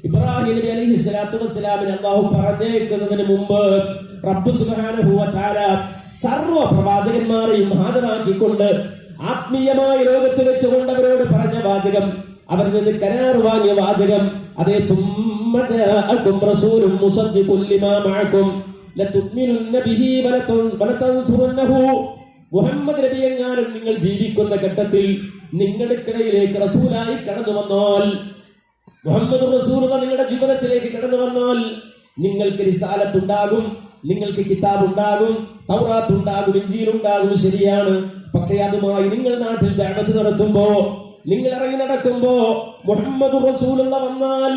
ഇബ്രാഹിം നബി അലൈഹിസ്സലാത്തു വസ്സലാമിനെ അല്ലാഹു പറഞ്ഞേക്കുന്നതിന് മുമ്പ് റബ്ബ് സുബ്ഹാനഹു വ തആല സർവ്വ പ്രവാചകന്മാരെയും ഹാജരാക്കിക്കൊണ്ട് ആത്മീയമായ ലോകത്ത് വെച്ചുകൊണ്ട് അവരോട് പറഞ്ഞ വാചകം, അവരിൽ നിന്ന് കരാർ വാങ്ങിയ വാചകം, അതേ തുമ്മ ജാഅകും റസൂലുൻ മുസദ്ദിഖുൻ ലിമാ മഅകും ലതുഅ്മിനുന്ന ബിഹി വലതൻസുറുന്നഹു. മുഹമ്മദ് നബി എങ്ങാനും നിങ്ങൾ ജീവിക്കുന്ന ഘട്ടത്തിൽ നിങ്ങൾക്കിടയിലേക്ക് റസൂലായി കടന്നു വന്നാൽ, മുഹമ്മദ് റസൂൽ നിങ്ങളുടെ ജീവിതത്തിലേക്ക് കടന്നു വന്നാൽ നിങ്ങൾക്ക് റിസാലത്ത് ഉണ്ടാകും, നിങ്ങൾക്ക് കിതാബ് ഉണ്ടാകും, തൗറാത്ത് ഉണ്ടാകും, ഇൻജീൽ ഉണ്ടാകും. ശരിയാണ്. പക്ഷേ അതുമായി നിങ്ങൾ നാട്ടിൽ ദഅവത്ത് നടത്തുമ്പോ, നിങ്ങൾ ഇറങ്ങി നടക്കുമ്പോ മുഹമ്മദ് റസൂലുള്ള വന്നാൽ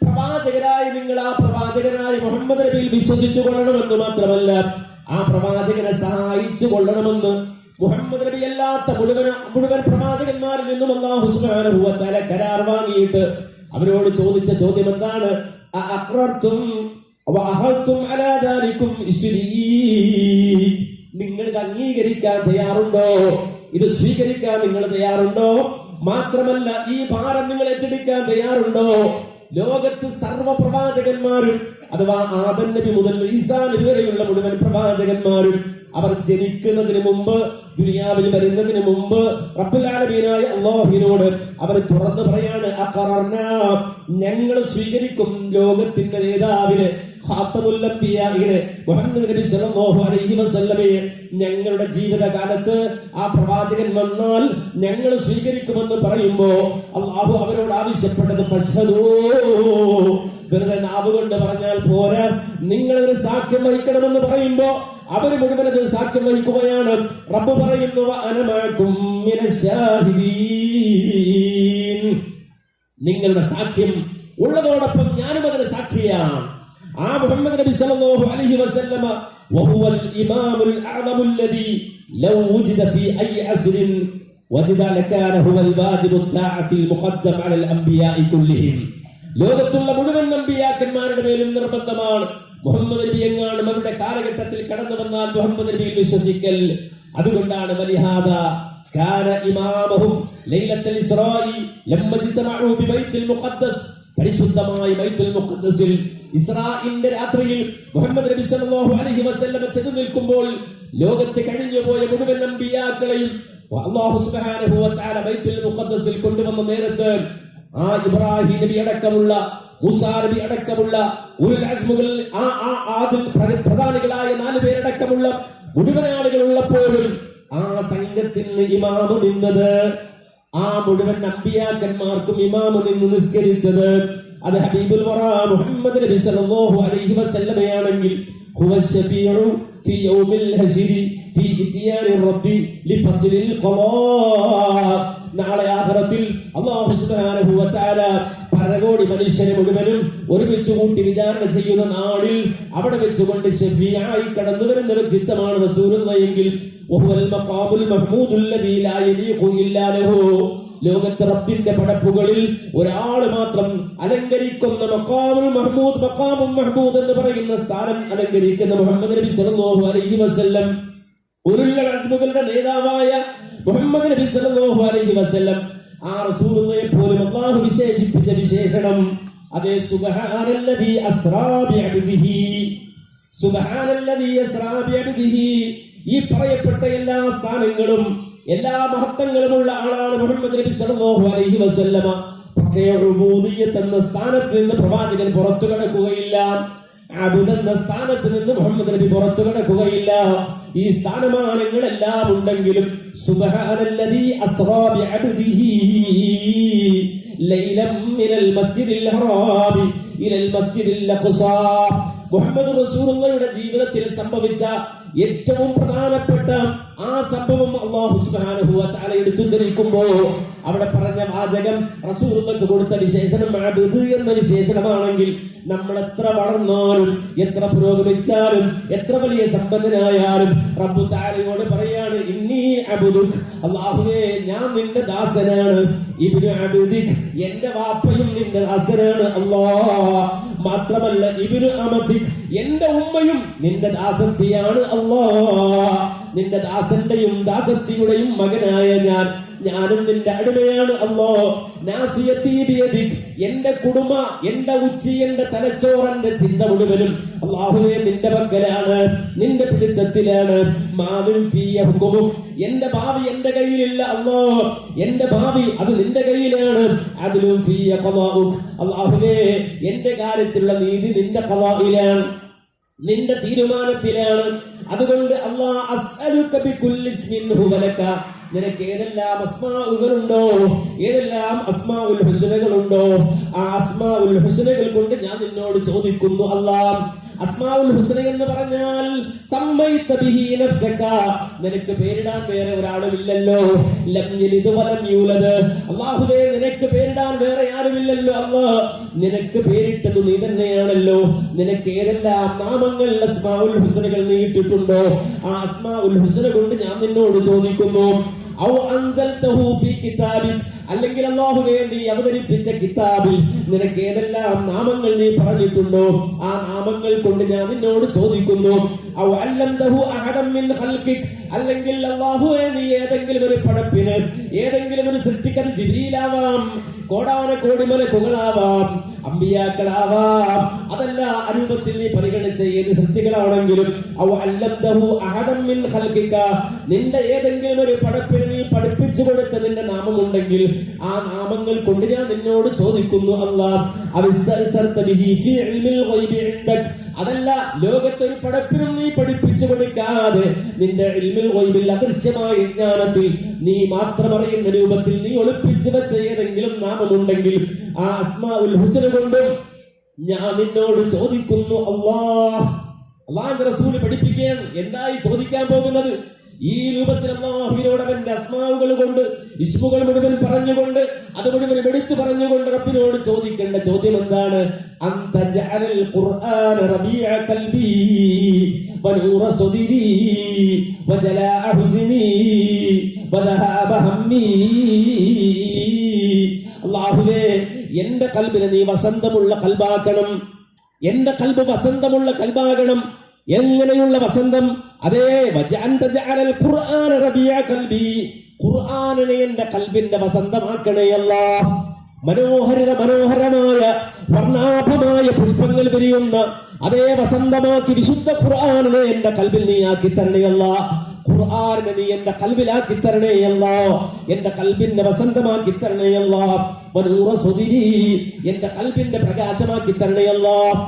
പ്രവാചകരായി നിങ്ങൾ ആ പ്രവാചകനായി മുഹമ്മദ് നബിയിൽ വിശ്വസിച്ചു കൊള്ളണമെന്ന് മാത്രമല്ല, ആ പ്രവാചകനെ സഹായിച്ചു കൊള്ളണമെന്ന് മുഹമ്മദ് നബി അല്ലാത്ത മുഴുവൻ പ്രവാചകന്മാരിൽ നിന്നും അല്ലാഹു സുബ്ഹാനഹു വ തആല കരാർ വാങ്ങിയിട്ട് അവരോട് ചോദിച്ച ചോദ്യം എന്താണ്? അഖറർതും വഅഖൽതും അലാ ദാലികും ഇസ്രീ. നിങ്ങൾ ഇത് അംഗീകരിക്കാൻ തയ്യാറുണ്ടോ? ഇത് സ്വീകരിക്കാൻ നിങ്ങൾ തയ്യാറുണ്ടോ? മാത്രമല്ല ഈ ഭാരം നിങ്ങൾ ഏറ്റെടുക്കാൻ തയ്യാറുണ്ടോ? ലോകത്ത് സർവ്വ പ്രവാചകന്മാരും അഥവാ ആദം നബി മുതൽ ഈസാ നബി വരെയുള്ള മുഴുവൻ പ്രവാചകന്മാരും അവർ ജനിക്കുന്നതിന് മുമ്പ്, ദുനിയാവിൽ വരുന്നതിന് മുമ്പ് റബ്ബുൽ ആലമീനായ അല്ലാഹുവിനോട് അവർ തുറന്നു പറയാണ്, അഖറർനാ, ഞങ്ങൾ സ്വീകരിക്കും ലോകത്തിന്റെ നേതാവിനെ, ഖാതമുൽ അംബിയാഇനെ, മുഹമ്മദ് നബി സല്ലല്ലാഹു അലൈഹി വസല്ലമയെ ഞങ്ങളുടെ ജീവിതകാലത്ത് ആ പ്രവാചകൻ വന്നാൽ ഞങ്ങൾ സ്വീകരിക്കുമെന്ന് പറയുമ്പോ അല്ലാഹു അവരോട് ആവശ്യപ്പെട്ടത് ഫശ്ഹദൂ, വെറുതെ നാവ് കൊണ്ട് പറഞ്ഞാൽ പോരാ, നിങ്ങളൊരു സാക്ഷ്യം വഹിക്കണമെന്ന് പറയുമ്പോ അവര് മുഴുവനത് സാക്ഷ്യം വഹിക്കുകയാണ്. റബ്ബ് പറയുന്നു, അനമാക്കും മിനശ്ശാഹിദീൻ, നിങ്ങളുടെ സാക്ഷ്യം ഉള്ളതോടൊപ്പം ഞാനും അതിന് സാക്ഷിയാണ്. ആ മുഹമ്മദ് നബി സല്ലല്ലാഹു അലൈഹി വസല്ലമ വഹുവൽ ഇമാമുൽ അഅ്ലമുൽ ലദി ലൗ വജിദ ഫീ അയ് അസ്രിൻ വജിദ ലകാന ഹുവൽ വാജിബുത് തഅത്തിൽ മുഖദ്ദം അലൽ അംബിയാഇ കുല്ലിഹിം. ലോകത്തുള്ള മുഴുവൻ അംബിയാക്കന്മാരുടെ മേലും നിർബന്ധമാണ് മുഹമ്മദ് നബി എങ്ങാനും അവരുടെ കാലഘട്ടത്തിൽ കടന്നു വന്നാൽ മുഹമ്മദ് നബിയിൽ വിശ്വസിക്കൽ. അതുകൊണ്ടാണ് വലിഹാദ കാന ഇമാമഹും ലൈലത്തുൽ ഇസ്റാഇ ലമ്മ ജിതമഉ ബിബൈത്തുൽ മുഖദ്ദസ്, പരിശുദ്ധമായ ബൈത്തുൽ മുഖദ്ദസിൽ ഇസ്രാഇന്റെ രാത്രിയിൽ മുഹമ്മദ് നബി സല്ലല്ലാഹു അലൈഹി വസല്ലം ചെന്നു നിൽക്കുമ്പോൾ ലോകത്ത് കഴിഞ്ഞുപോയ മുഴുവൻ അംബിയാക്കളെയും അല്ലാഹു സുബ്ഹാനഹു വ തആല ബൈത്തുൽ മുഖദ്ദസിൽ കൊണ്ടുവന്ന നേരത്ത് ആ ഇബ്രാഹിം നബി അടക്കമുള്ള, മൂസാ നബി അടക്കമുള്ള ഉലുൽ അസ്മുകൾ, ആദിൽ പ്രധാനികളായ 4 പേരടക്കമുള്ള മുഴുവൻ ആളുകൾ ഉള്ളപ്പോഴും ആ സംഘത്തിന് ഇമാമ് നിന്നത്, ആ മുഴുവൻ അമ്പിയാക്കന്മാർക്കും ഇമാമ് നിന്ന് നിസ്കരിച്ചത് അത് ഹബീബുൽ വറ മുഹമ്മദ് നബി സല്ലല്ലാഹു അലൈഹി വസല്ലമയാണെങ്കിൽ ഹുവ ശഫീഉ ഫി യൗമിൽ ഹശ്രി ഫി ഇത്യാനി റബ്ബി ലിഫസ്ലിൽ ഖളാ. നാളെ ആഖിറത്തിൽ അല്ലാഹു സുബ്ഹാനഹു വ തആല പരകോടി മനുഷ്യരെ മുഴുവനും ഒരുമിച്ച് കൂട്ടി വിചാരണ ചെയ്യുന്ന നാളിൽ അവിടെ വെച്ചുകൊണ്ട് ശഫീആയി കടന്നു വരുന്ന വ്യക്തിത്വമാണ് റസൂലുള്ളാഹിയെങ്കിൽ വഹുവൽ മഖാമുൽ മഹ്മൂദുൽ ലദീ ലാ യലീഖു ഇല്ലാ ലഹു. ലോകത്തെ റബ്ബിന്റെ പടപ്പുകളിൽ ഒരാൾ മാത്രം അലങ്കരിക്കുന്ന മഖാമുൽ മഹ്മൂദ്, മഖാമുൽ മഹ്മൂദ് എന്ന് പറയുന്ന സ്ഥാനം അലങ്കരിക്കുന്ന മുഹമ്മദ് നബി സല്ലല്ലാഹു അലൈഹി വസല്ലം, ഉലുൽ അസ്മുകളുടെ നേതാവായ മുഹമ്മദ് നബി സല്ലല്ലാഹു അലൈഹി വസല്ലം, ആ റസൂലുള്ളാഹിയെ പോലും അല്ലാഹു വിശേഷിപ്പിച്ച വിശേഷണം അതേ സുബ്ഹാനല്ലദീ അസ്റാ ബിഅബ്ദിഹി. സുബ്ഹാനല്ലദീ അസ്റാ ബിഅബ്ദിഹി. ഈ പറയപ്പെട്ട എല്ലാ സ്ഥാനങ്ങളും എല്ലാ മഹത്വങ്ങളുമുള്ള ആളാണ് മുഹമ്മദ് നബി സല്ലല്ലാഹു അലൈഹി വസല്ലമ. പക്ഷേ ഉബൂദിയ്യത്ത് എന്ന സ്ഥാനത്ത് നിന്ന് പ്രവാചകൻ പുറത്തു കടക്കുകയില്ല. അബ്ദ് എന്ന സ്ഥാനത്ത് നിന്ന് മുഹമ്മദ് നബി പുറത്തു കടക്കുകയില്ല. ഈ സ്ഥാനമാനങ്ങളെല്ലാം ഉണ്ടെങ്കിലും സുബ്ഹാനല്ലദീ അസ്റാ ബിഅബ്ദിഹി ലൈലം മിനൽ മസ്ജിദിൽ ഹറാമി ഇലൽ മസ്ജിദിൽ അഖ്സാ. മുഹമ്മദ് റസൂലുള്ളാഹിയുടെ ജീവിതത്തിൽ സംഭവിച്ച ഏറ്റവും പ്രധാനപ്പെട്ട ആ സംഭവം അല്ലാഹു സുബ്ഹാനഹു വ തആല എടുത്തുദ്ധരിക്കുമ്പോൾ അവിടെ പറഞ്ഞ വാചകം റസൂലുള്ളാഹിക്ക് കൊടുത്ത വിശേഷണം അബ്ദ് എന്ന വിശേഷണമാണെങ്കിൽ നമ്മൾ എത്ര വളർന്നാലും എത്ര പുരോഗമിച്ചാലും എത്ര വലിയ സമ്പന്നനായാലും റബ്ബു തആലയോട് പറയാണ് ഇന്നി അബ്ദു, അല്ലാഹുവേ ഞാൻ നിന്റെ ദാസനാണ്. ഇബ്നു അബ്ദിക്, എന്റെ വാപ്പയും നിന്റെ ദാസനാണ് അല്ലാഹ്. മാത്രമല്ല ഇബ്നു അമതിക്, എന്റെ ഉമ്മയും നിന്റെ ദാസത്തിയാണ് അല്ലാഹ്. നിന്റെ ദാസന്റെയും ദാസത്തിയുടെയും മകനായ ഞാനും നിന്റെ അടിമയാണ് അല്ലാഹ്. നാസിയതി ബിയദിക്, എന്റെ കുടുംബ, എന്റെ ഉച്ചി, എന്റെ തലച്ചോറന്റെ ചിന്ത മുഴുവനും അല്ലാഹുവേ നിന്റെ പക്കലാണ്, നിന്റെ പിടുത്തത്തിലാണ്. മാവിൻ ഫിയ ഹുകുമു, എന്റെ ഭാവി എന്റെ കയ്യിലില്ല അല്ലാഹ്. എന്റെ ഭാവി അത് നിന്റെ കയ്യിലാണ്. അദ്ലുൻ ഫിയ ഖളാഉ, അല്ലാഹുവേ എന്റെ കാര്യത്തിലുള്ള നീതി നിന്റെ ഖളാഇലാണ്, നിന്റെ തീരുമാനത്തിലാണ്. അതുകൊണ്ട് അല്ലാഹ് അസ്അലുക ബികുല്ലി ഇസ്മിൻ ഹുവ ലക, നിനക്ക് ഏതെല്ലാം അസ്മാഉകളുണ്ടോ, ഏതെല്ലാം അസ്മാഉൽ ഹുസ്നകളുണ്ടോ, ആ അസ്മാഉൽ ഹുസ്നകൾ കൊണ്ട് ഞാൻ നിന്നോട് ചോദിക്കുന്നു അല്ലാഹ്. അസ്മാഉൽ ഹുസ്ന എന്ന് പറഞ്ഞാൽ സമ്മൈത ബിഹി നഫ്സക, നിനക്ക് പേരിടാൻ വേറെ ഒരാളുമില്ലല്ലോ. ലം യലിദ് വലം യൂലദ്, അല്ലാഹുവേ നിനക്ക് പേരിടാൻ വേറെ ആരുമില്ലല്ലോ അല്ലാഹ്. നിനക്ക് പേരിട്ടത് നീ തന്നെയാണല്ലോ. നിനക്ക് ഏതെല്ലാം നാമങ്ങൾ അസ്മാഉൽ ഹുസ്നകൾ നീ ഇട്ടിട്ടുണ്ടോ, ആ അസ്മാഉൽ ഹുസ്ന കൊണ്ട് ഞാൻ നിന്നോട് ചോദിക്കുന്നു. ഔ അൻസൽതഹു ഫീ കിതാബിക്, അല്ലെങ്കിൽ അല്ലാഹുവേ നീ അവതരിപ്പിച്ച കിതാബിൽ നിനക്ക് ഏതെല്ലാം നാമങ്ങൾ നീ പറഞ്ഞിട്ടുണ്ടോ, ആ നാമങ്ങൾ കൊണ്ട് ഞാൻ നിന്നോട് ചോദിക്കുന്നു. ഔ അല്ലംതഹു അഹദൻ മിൻ ഖൽഖിക്, അല്ലെങ്കിൽ അല്ലാഹുവേ നീ ഏതെങ്കിലും ഒരു പടപ്പിന്, ഏതെങ്കിലും ഒരു സൃഷ്ടിക്കത് ജിബ്രീലാവാം, കോടാനകോടി മലക്കുകളാവാം, അമ്പിയാക്കളാവാം, അതല്ല അരൂപത്തിൽ നീ പരിഗണിച്ച ഏത് സൃഷ്ടികളാണെങ്കിലും ഔ അല്ലംതഹു അഹദൻ മിൻ ഖൽഖിക, നിന്റെ ഏതെങ്കിലും ഒരു പടപ്പിന് നീ പഠിപ്പിച്ചു കൊടുത്ത നിന്റെ നാമമുണ്ടെങ്കിൽ ആ നാമങ്ങൾ കൊണ്ട് ഞാൻ നിന്നോട് ചോദിക്കുന്നു അല്ലാഹ്. അവിസ്തഅ്സർത ബിഹി ഫീ ഇൽമിൽ ഗൈബി ഇൻദക്, അതല്ല ലോകത്തൊരു പടപ്പിനും നീ പഠിപ്പിച്ചു കൊടുക്കാതെ നിന്റെ ഇൽമിൽ ഗൈബിൽ അദൃശ്യമായ ജ്ഞാനത്തിൽ നീ മാത്രം അറിയുന്ന രൂപത്തിൽ നീ ഒളിപ്പിച്ചു വെച്ച ഏതെങ്കിലും നാമമുണ്ടെങ്കിൽ ആ അസ്മാഉൽ ഹുസ്ന കൊണ്ട് ഞാൻ നിന്നോട് ചോദിക്കുന്നു അല്ലാഹ്. അല്ലാഹുവിന്റെ റസൂൽ പഠിപ്പിക്കുകയാണ് എന്തായി ചോദിക്കാൻ പോകുന്നത്. ഈ രൂപത്തിൽ അല്ലാഹുവിനോട് അവന്റെ അസ്മാവുകൾ കൊണ്ട് ഇസ്മുകൾ മുഴുവൻ പറഞ്ഞുകൊണ്ട് അത് മുഴുവൻ എടുത്തു പറഞ്ഞുകൊണ്ട് റബ്ബിനോട് ചോദിക്കേണ്ട ചോദ്യം എന്താണ്? അൻത ജഅലൽ ഖുർആന റബീഅ ഖൽബി വനൂറ സദരി വജലാഅ ഹുസ്നി വദഹാബ ഹമ്മി. അല്ലാഹുവേ എന്റെ ഖൽബിനെ നീ വസന്തമുള്ള ഖൽബാക്കണം, എന്റെ ഖൽബ് വസന്തമുള്ള ഖൽബാകണം. എങ്ങനെയുള്ള വസന്തം? അതേ ഖുർആനിനെ എന്റെ കൽബിന്റെ വസന്തമാക്കണേ അല്ലാഹ്. മനോഹരമായ വർണ്ണാഭമായ പുഷ്പങ്ങൾ വിരിയുന്ന അതേ വസന്തമാക്കി വിശുദ്ധ ഖുർആനിനെ എന്റെ കൽബിൽ നീ ആക്കി തരണേ അല്ലാഹ്. ഖുർആനിനെ നീ എന്റെ കൽബിലാക്കി തരണേ അല്ലാഹ്. എന്റെ കൽബിന്റെ വസന്തമാക്കി തരണേ അല്ലാഹ്. വനൂറ സദരി, എന്റെ കൽബിന്റെ പ്രകാശമാക്കി തരണേ അല്ലാഹ്.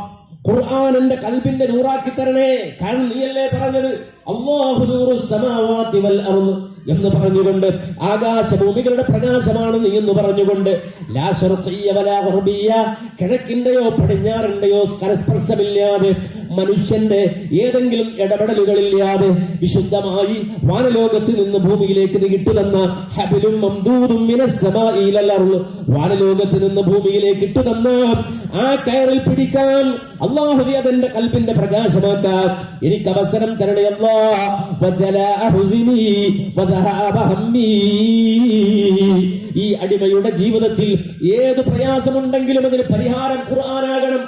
ഖുർആൻ എന്റെ കൽബിന്റെ നൂറാക്കി തരണേ. കാരണം നീയല്ലേ പറഞ്ഞത് അല്ലാഹു നൂറുസ് സമാവാതി വൽ അർദ് എന്ന് പറഞ്ഞുകൊണ്ട്, ആകാശഭൂമികളുടെ പ്രകാശമാണ് നീ എന്ന് പറഞ്ഞുകൊണ്ട്, ലാ ശർഖിയ്യ വലാ ഗർബിയ്യ, കിഴക്കിന്റെയോ പടിഞ്ഞാറിന്റെയോ സ്പർശമില്ലാതെ, മനുഷ്യന്റെ ഏതെങ്കിലും ഇടപെടലുകളില്ലാതെ വിശുദ്ധമായി വാനലോകത്ത് നിന്ന് ഭൂമിയിലേക്ക് നീ ഇട്ടുതന്ന ഹബിലും മംദൂദും മിനസ് സമാഇ ഇലൽ അർദ്, വാനലോകത്ത് നിന്ന് ഭൂമിയിലേക്ക് ഇട്ടുതന്ന ആ കയറിൽ പിടിക്കാൻ അല്ലാഹുവേ അതെന്റെ കൽബിന്റെ പ്രകാശമാക്കാൻ എനിക്ക് അവസരം തരണേ അല്ലാഹ്. ഈ അടിമയുടെ ജീവിതത്തിൽ ഏത് പ്രയാസമുണ്ടെങ്കിലും അതിന് പരിഹാരം ഖുർആനാകണം.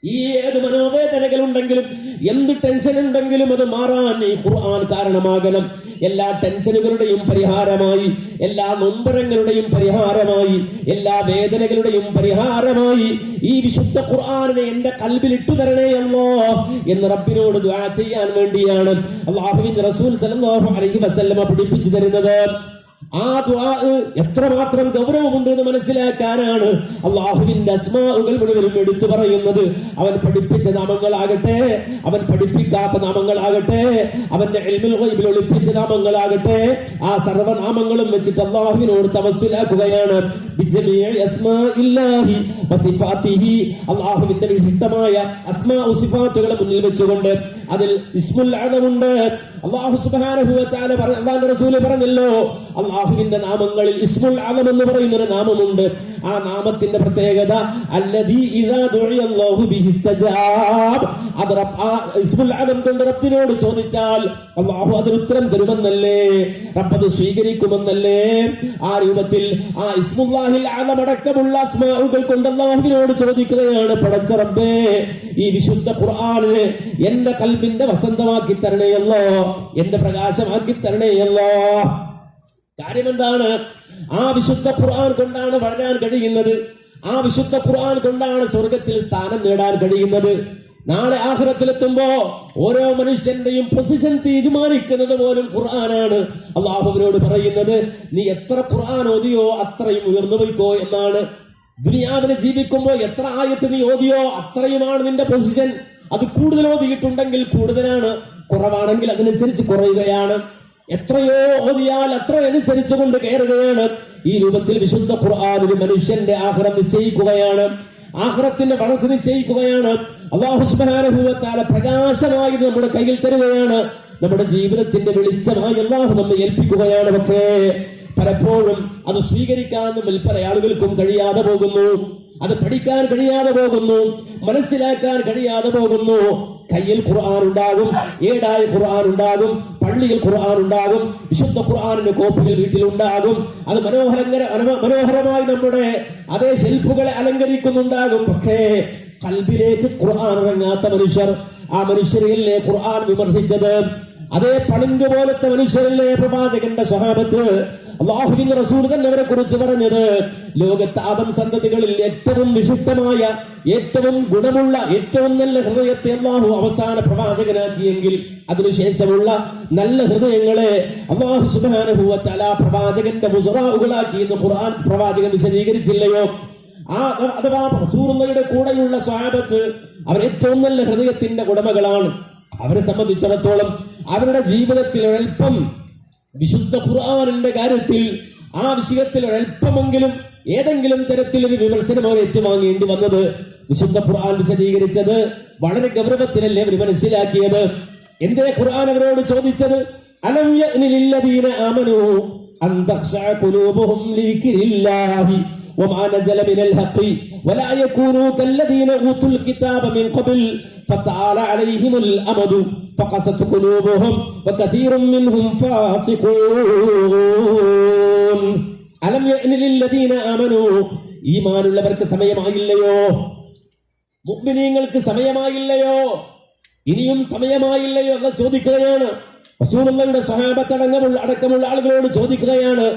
ഈ ഏത് മനോവേദനകൾ ഉണ്ടെങ്കിലും, എന്ത് ടെൻഷൻ ഉണ്ടെങ്കിലും അത് മാറാൻ ഈ ഖുർആൻ കാരണമാകണം. എല്ലാ ടെൻഷനുകളുടെയും പരിഹാരമായി, എല്ലാ നൊമ്പരങ്ങളുടെയും പരിഹാരമായി, എല്ലാ വേദനകളുടെയും പരിഹാരമായി ഈ വിശുദ്ധ ഖുർആനിനെ എന്റെ കൽബിൽ ഇട്ടുതരണേ അല്ലാഹ് എന്ന് റബ്ബിനോട് ദുആ ചെയ്യാൻ വേണ്ടിയാണ് അല്ലാഹുവിന്റെ റസൂൽ സല്ലല്ലാഹു അലൈഹി വസല്ലമ പഠിപ്പിച്ചു തരുന്നത്. ആ ദുആ എത്രമാത്രം ഗൗരവമുണ്ട് എന്ന് മനസ്സിലാക്കാനാണ് അല്ലാഹുവിന്റെ അസ്മാഉകൾ മുഴുവനും എടുത്തു പറയുന്നത്. അവൻ പഠിപ്പിച്ച നാമങ്ങളാകട്ടെ, അവൻ പഠിപ്പിക്കാത്ത നാമങ്ങളാകട്ടെ, അവന്റെ ഇൽമുൽ ഗൈബിൽ ഒളിപ്പിച്ച നാമങ്ങളാകട്ടെ, ആ സർവ്വനാമങ്ങളും വെച്ചിട്ട് അല്ലാഹുവിനോട് തവസ്സുലാക്കുകയാണ്. ബിജമീഇ അസ്മാഇല്ലാഹി വസിഫാതിഹി, അല്ലാഹുവിന്റെ വിശിഷ്ടമായ അസ്മാഉ സിഫാത്തുകളെ മുന്നിൽ വെച്ചുകൊണ്ട് അതിൽ ഇസ്മുൽ അദമുണ്ട്. അല്ലാഹു സുബ്ഹാനഹു വ തആല അല്ലാഹുവിന്റെ റസൂൽ പറഞ്ഞല്ലോ, അല്ലാഹുവിന്റെ നാമങ്ങളിൽ ഇസ്മുൽ അദം എന്ന് പറയുന്ന ഒരു നാമമുണ്ട്. ആ നാമത്തിന്റെ പ്രത്യേകത അല്ലദീ ഇദാ ദുഇയ അല്ലാഹു ബിഹി ഇസ്തജാബ്, അത് ഇസ്മുൽ അദം കൊണ്ട് റബ്ബിനോട് ചോദിച്ചാൽ അല്ലാഹു അതിന് ഉത്തരം തരുമെന്നല്ലേ, റബ്ബ് അത് സ്വീകരിക്കുമെന്നല്ലേ. ആ രൂപത്തിൽ ആ ഇസ്മുല്ലാഹിൽ അദം അടക്കമുള്ള അസ്മാഉകൾ കൊണ്ട് അല്ലാഹുവിനോട് ചോദിക്കുകയാണ്, പടച്ച റബ്ബേ ഈ വിശുദ്ധ ഖുർആനിനെ എന്റെ കൽബിന്റെ വസന്തമാക്കി തരണേ അല്ലാഹ്, എന്റെ പ്രകാശമാക്കി തരണേ അല്ലാഹ്. കാര്യം എന്താണ്? ആ വിശുദ്ധ ഖുർആൻ കൊണ്ടാണ് വളരാൻ കഴിയുന്നത്. ആ വിശുദ്ധ ഖുർആൻ കൊണ്ടാണ് സ്വർഗത്തിൽ സ്ഥാനം നേടാൻ കഴിയുന്നത്. നാളെ ആഖിറത്തിലെത്തുമ്പോ ഓരോ മനുഷ്യന്റെയും പൊസിഷൻ തീരുമാനിക്കുന്നത് പോലും ഖുർആനാണ്. അല്ലാഹുവിനോട് പറയുന്നത്, നീ എത്ര ഖുർആൻ ഓതിയോ അത്രയും ഉയർന്നു പോയിക്കോ എന്നാണ്. ദുനിയാവിനെ ജീവിക്കുമ്പോ എത്ര ആയത്ത് നീ ഓതിയോ അത്രയുമാണ് നിന്റെ പൊസിഷൻ. അത് കൂടുതൽ ഓതിയിട്ടുണ്ടെങ്കിൽ കൂടുതലാണ്, കുറവാണെങ്കിൽ അതനുസരിച്ച് കുറയുകയാണ്. എത്രയോ ഓതിയാൽ അത്ര അനുസരിച്ചു കൊണ്ട് കയറുകയാണ്. ഈ രൂപത്തിൽ വിശുദ്ധ ഖുർആൻ ഒരു മനുഷ്യന്റെ ആഖിറം നിശ്ചയിക്കുകയാണ്, ആഖിറത്തിന്റെ വളർച്ച നിശ്ചയിക്കുകയാണ്. അല്ലാഹു സുബ്ഹാനഹു വ തആല പ്രകാശമായി നമ്മുടെ കയ്യിൽ തരുകയാണ്, നമ്മുടെ ജീവിതത്തിന്റെ വെളിച്ചമായി അല്ലാഹു നമ്മെ ഏൽപ്പിക്കുകയാണ്. പക്ഷേ പലപ്പോഴും അത് സ്വീകരിക്കാൻ നമ്മിൽ പല ആളുകൾക്കും കഴിയാതെ പോകുന്നു, അത് പഠിക്കാൻ കഴിയാതെ പോകുന്നു, മനസ്സിലാക്കാൻ കഴിയാതെ പോകുന്നു. കയ്യിൽ ഖുർആൻ ഉണ്ടാകും, ഏടായ ഖുർആൻ ഉണ്ടാകും, പള്ളിയിൽ ഖുർആൻ ഉണ്ടാകും, വിശുദ്ധ ഖുർആനിന്റെ കോപ്പികൾ വീട്ടിലുണ്ടാകും. അത് മനോഹരമായി നമ്മുടെ അതേ ഷെൽഫുകളെ അലങ്കരിക്കുന്നുണ്ടാകും. പക്ഷേ കൽബിലേക്ക് ഖുർആൻ ഇറങ്ങാത്ത മനുഷ്യർ, ആ മനുഷ്യരിലെ ഖുർആൻ വിമർശിച്ചത്, അതേ പളുങ്ക് പോലത്തെ മനുഷ്യരിലെ പ്രവാചകന്റെ സ്വഹാബത്ത്, അല്ലാഹുവിന്റെ റസൂൽ തന്നെ അവരെ കുറിച്ച് പറഞ്ഞത്, ലോകത്ത് ആദം സന്തതികളിൽ ഏറ്റവും വിശിഷ്ടമായ, ഏറ്റവും ഗുണമുള്ള, ഏറ്റവും നല്ല ഹൃദയത്തെ അല്ലാഹു അവസാന പ്രവാചകനാക്കിയെങ്കിൽ അതിനുശേഷമുള്ള നല്ല ഹൃദയങ്ങളെ അല്ലാഹു സുബ്ഹാനഹു വ തആല പ്രവാചകന്റെ മുസറാഉകളാക്കി എന്ന് ഖുർആൻ പ്രവാചകൻ വിശദീകരിച്ചില്ലയോ? അഥവാ റസൂലുള്ളാഹിയുടെ കൂടെയുള്ള സ്വഹാബത്ത് അവർ ഏറ്റവും നല്ല ഹൃദയത്തിന്റെ ഉടമകളാണ്. അവരെ സംബന്ധിച്ചിടത്തോളം അവരുടെ ജീവിതത്തിൽ ഒരൽപ്പം വിശുദ്ധ ഖുർആനിന്റെ കാര്യത്തിൽ, ആ വിഷയത്തിൽ ഒരൽപ്പമെങ്കിലും ഏതെങ്കിലും തരത്തിലൊരു വിമർശനം അവർ ഏറ്റുവാങ്ങേണ്ടി വന്നത് വിശുദ്ധ ഖുർആൻ വിശദീകരിച്ചത് വളരെ ഗൗരവത്തിലല്ലേ അവർ മനസ്സിലാക്കിയത്. എന്തേ ഖുർആൻ അവരോട് ചോദിച്ചത്? അലം യഅനി ലില്ലദീന ആമനൂ അൻ തഖ്ശഅ ഖുലൂബുഹും ലിദിക്രില്ലാഹി വമാ നസല മിനൽ ഹഖ് വലാ യകൂനൂ കല്ലദീന ഊതുൽ കിതാബ മിൻ ഖബൽ ഫതആല അലൈഹിമുൽ അമദു ഫഖസത് ഖുലൂബുഹും വകതീറും മിൻഹും ഫാസിഖൂൻ. അലം യഅനി ലില്ലദീന ആമനൂ, ഈമാനുള്ളവർക്ക് സമയമായില്ലയോ? മുഅ്മിനീങ്ങൾക്ക് സമയമായില്ലയോ? ഇനിയും സമയമായില്ലയോ എന്ന് ചോദിക്കുകയാണ്. റസൂലുള്ളാഹിയുടെ സ്വഹാബത്ത് അടക്കമുള്ള ആളുകളോട് ചോദിക്കുകയാണ്,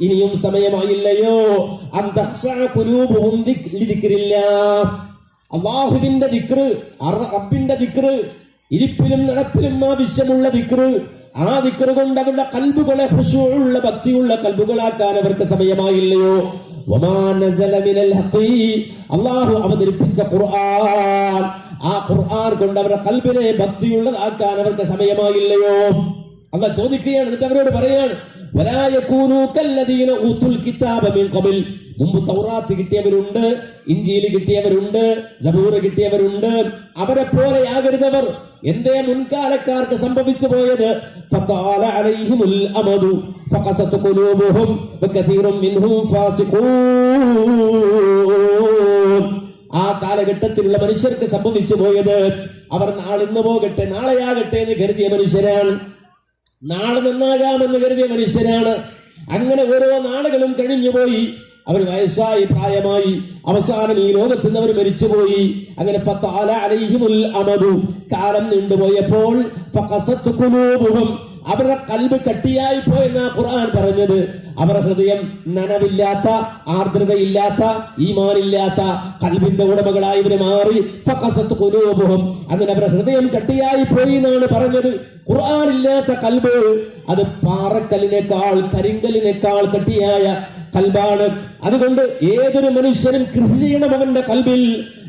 ഇനിയും സമയമായില്ലയോ? അൻ തഖ്ശഅ ഖുലൂബുഹും ലിദിക്രില്ലാഹ്, അല്ലാഹുവിന്റെ ദിക്ർ, റബ്ബിന്റെ ദിക്ർ, ഇരിപ്പിലും നടപ്പിലും ആവശ്യമുള്ള ദിക്ർ, ആ ദിക്ർ കൊണ്ട് അവരുടെ കൽബുകളെ ഖുശൂഉള്ള ഭക്തിയുള്ള കൽബുകളാക്കാൻ അവർക്ക് സമയമായില്ലയോ? വമാ നസല മിനൽ ഹഖ്, അല്ലാഹു അവതരിപ്പിച്ച ഖുർആൻ, ആ ഖുർആൻ കൊണ്ട് അവരുടെ ഖൽബിനെ ഭക്തിയുള്ളതാക്കാൻ അവർക്ക് സമയമായില്ലയോ? അല്ലാഹ് ചോദിക്കുകയാണ്. എന്നിട്ട് അവരോട് പറയാണ്, വലാ യകൂനൂ കല്ലദീന ഊതുൽ കിതാബ മിൻ ഖബൽ. മുമ്പ് തൗറാത്ത് കിട്ടിയവരുണ്ട്, ഇഞ്ചീൽ കിട്ടിയവരുണ്ട്, സബൂർ കിട്ടിയവരുണ്ട്. അവരെ പോലെയാകരുതവർ. എന്തേ മുൻകാലക്കാർക്ക് സംഭവിച്ചു പോയത്? ഫതാല അലൈഹിമുൽ അമദു ഫഖസത് ഖുലൂബുഹും വകതീറും മിൻഹും ഫാസിഖൂൻ. ആ കാലഘട്ടത്തിലുള്ള മനുഷ്യർക്ക് സംഭവിച്ചു പോയത്, അവർ നാളിന്ന് പോകട്ടെ നാളെയാകട്ടെ എന്ന് കരുതിയ മനുഷ്യരാണ്, നാളെ നന്നാകാമെന്ന് കരുതിയ മനുഷ്യരാണ്. അങ്ങനെ ഓരോ നാളുകളും കഴിഞ്ഞുപോയി. അവർ വയസ്സായി, പ്രായമായി, അവസാനം ഈ ലോകത്ത് നിന്ന് അവർ മരിച്ചുപോയി. അങ്ങനെ ഫതആല അലൈഹിമുൽ അമദു, കാലം നീണ്ടുപോയപ്പോൾ ഫഖസത് ഖുലൂബുഹും, അവരുടെ കൽബ് കട്ടിയായി പോയെന്നാ ഖുർആൻ പറഞ്ഞത്. അവരുടെ ഹൃദയം നനവില്ലാത്ത, ആർദ്രതയില്ലാത്ത, ഈമാനില്ലാത്ത കൽബിന്റെ ഉടമകളായി ഇവര് മാറി. ഫഖസത് ഖുലൂബുഹും, അങ്ങനെ അവരുടെ ഹൃദയം കട്ടിയായി പോയി എന്നാണ് പറഞ്ഞത്. ഖുർആൻ ഇല്ലാത്ത കൽബ് അത് പാറക്കല്ലിനേക്കാൾ, കരിങ്കല്ലിനേക്കാൾ കട്ടിയായ കൽബാണ്. അതുകൊണ്ട് ഏതൊരു മനുഷ്യനും കൃഷി ചെയ്യണം അവന്റെ കൽബിൽ.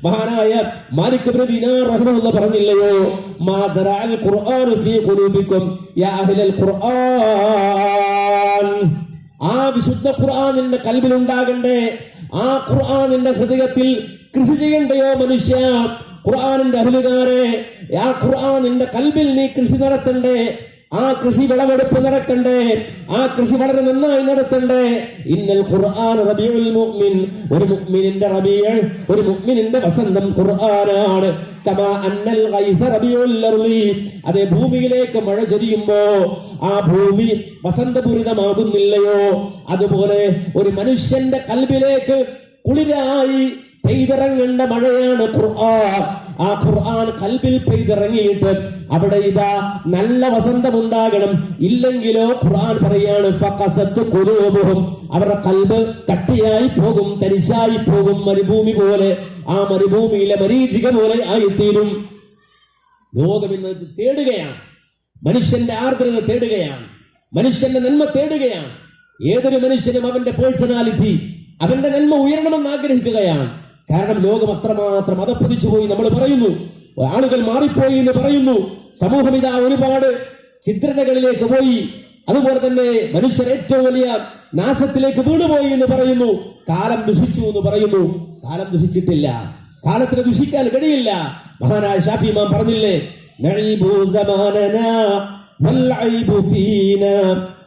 മഹാനായ മാലിക് ഇബ്നു ദീനാർ റഹിമഹുല്ലാഹ് പറഞ്ഞില്ലയോ, മാ ദറഅൽ ഖുർആൻ ഫീ ഖുലൂബിക്കും യാ അഹ്ലൽ ഖുർആൻ. ആ വിശുദ്ധ ഖുർആൻ നിന്റെ കൽബിൽ ഉണ്ടാകണ്ടേ? ആ ഖുർആൻ നിന്റെ ഹൃദയത്തിൽ കൃഷി ചെയ്യണ്ടയോ മനുഷ്യ? ഖുർആനിന്റെ അഹ്ലുകാരെ, ആ ഖുർആൻ നിന്റെ കൽബിൽ നീ കൃഷി നടത്തണ്ടേ? ആ കൃഷി വിളവെടുപ്പ് നടക്കണ്ടേ? ആ കൃഷി വളരെ നന്നായി നടത്തണ്ടേ? ഇന്നൽ ഖുർആൻ റബീഉൽ മുഅ്മിൻ, ഒരു മുഅ്മിനിന്റെ റബീഉ, ഒരു മുഅ്മിനിന്റെ വസന്തം ഖുർആനാണ്. കമാ അന്നൽ ഗൈസ റബീഉൽ അർളി, അതേ ഭൂമിയിലേക്ക് മഴ ചൊരിയുമ്പോ ആ ഭൂമി വസന്തപൂരിതമാകുന്നില്ലയോ? അതുപോലെ ഒരു മനുഷ്യന്റെ കൽബിലേക്ക് കുളിരായി പെയ്തിറങ്ങേണ്ട മഴയാണ് ഖുർആൻ. ആ ഖുർആൻ കൽബിൽ പെയ്തിറങ്ങിയിട്ട് അവിടെ ഇതാ നല്ല വസന്തമുണ്ടാകണം. ഇല്ലെങ്കിലോ ഖുർആൻ പറയാണ് ഫഖസത് ഖുലൂബുഹും, അവരുടെ കൽബ് കട്ടിയായി പോകും, തരിശായി പോകും, മരുഭൂമി പോലെ, ആ മരുഭൂമിയിലെ മരീചിക പോലെ ആയിത്തീരും. ലോകം ഇന്ന് തേടുകയാണ്, മനുഷ്യന്റെ ആർദ്രത തേടുകയാണ്, മനുഷ്യന്റെ നന്മ തേടുകയാണ്. ഏതൊരു മനുഷ്യനും അവന്റെ പേഴ്സണാലിറ്റി, അവന്റെ നന്മ ഉയരണമെന്ന് ആഗ്രഹിക്കുകയാണ്. കാരണം ലോകം അത്രമാത്രം അതപ്പതിച്ചു പോയി. നമ്മൾ പറയുന്നു ആളുകൾ മാറിപ്പോയി എന്ന് പറയുന്നു. സമൂഹം ഇതാ ഒരുപാട് ഛിദ്രതകളിലേക്ക് പോയി. അതുപോലെ തന്നെ മനുഷ്യർ ഏറ്റവും വലിയ നാശത്തിലേക്ക് വീണുപോയി എന്ന് പറയുന്നു. കാലം ദുഷിച്ചു എന്ന് പറയുന്നു. കാലം ദുഷിച്ചിട്ടില്ല, കാലത്തിന് ദുഷിക്കാൻ കഴിയില്ല. മഹാനായ ഷാഫി ഇമാം പറഞ്ഞില്ലേ, നഈബു സമാനനാ വൽഐബു ഫീനാ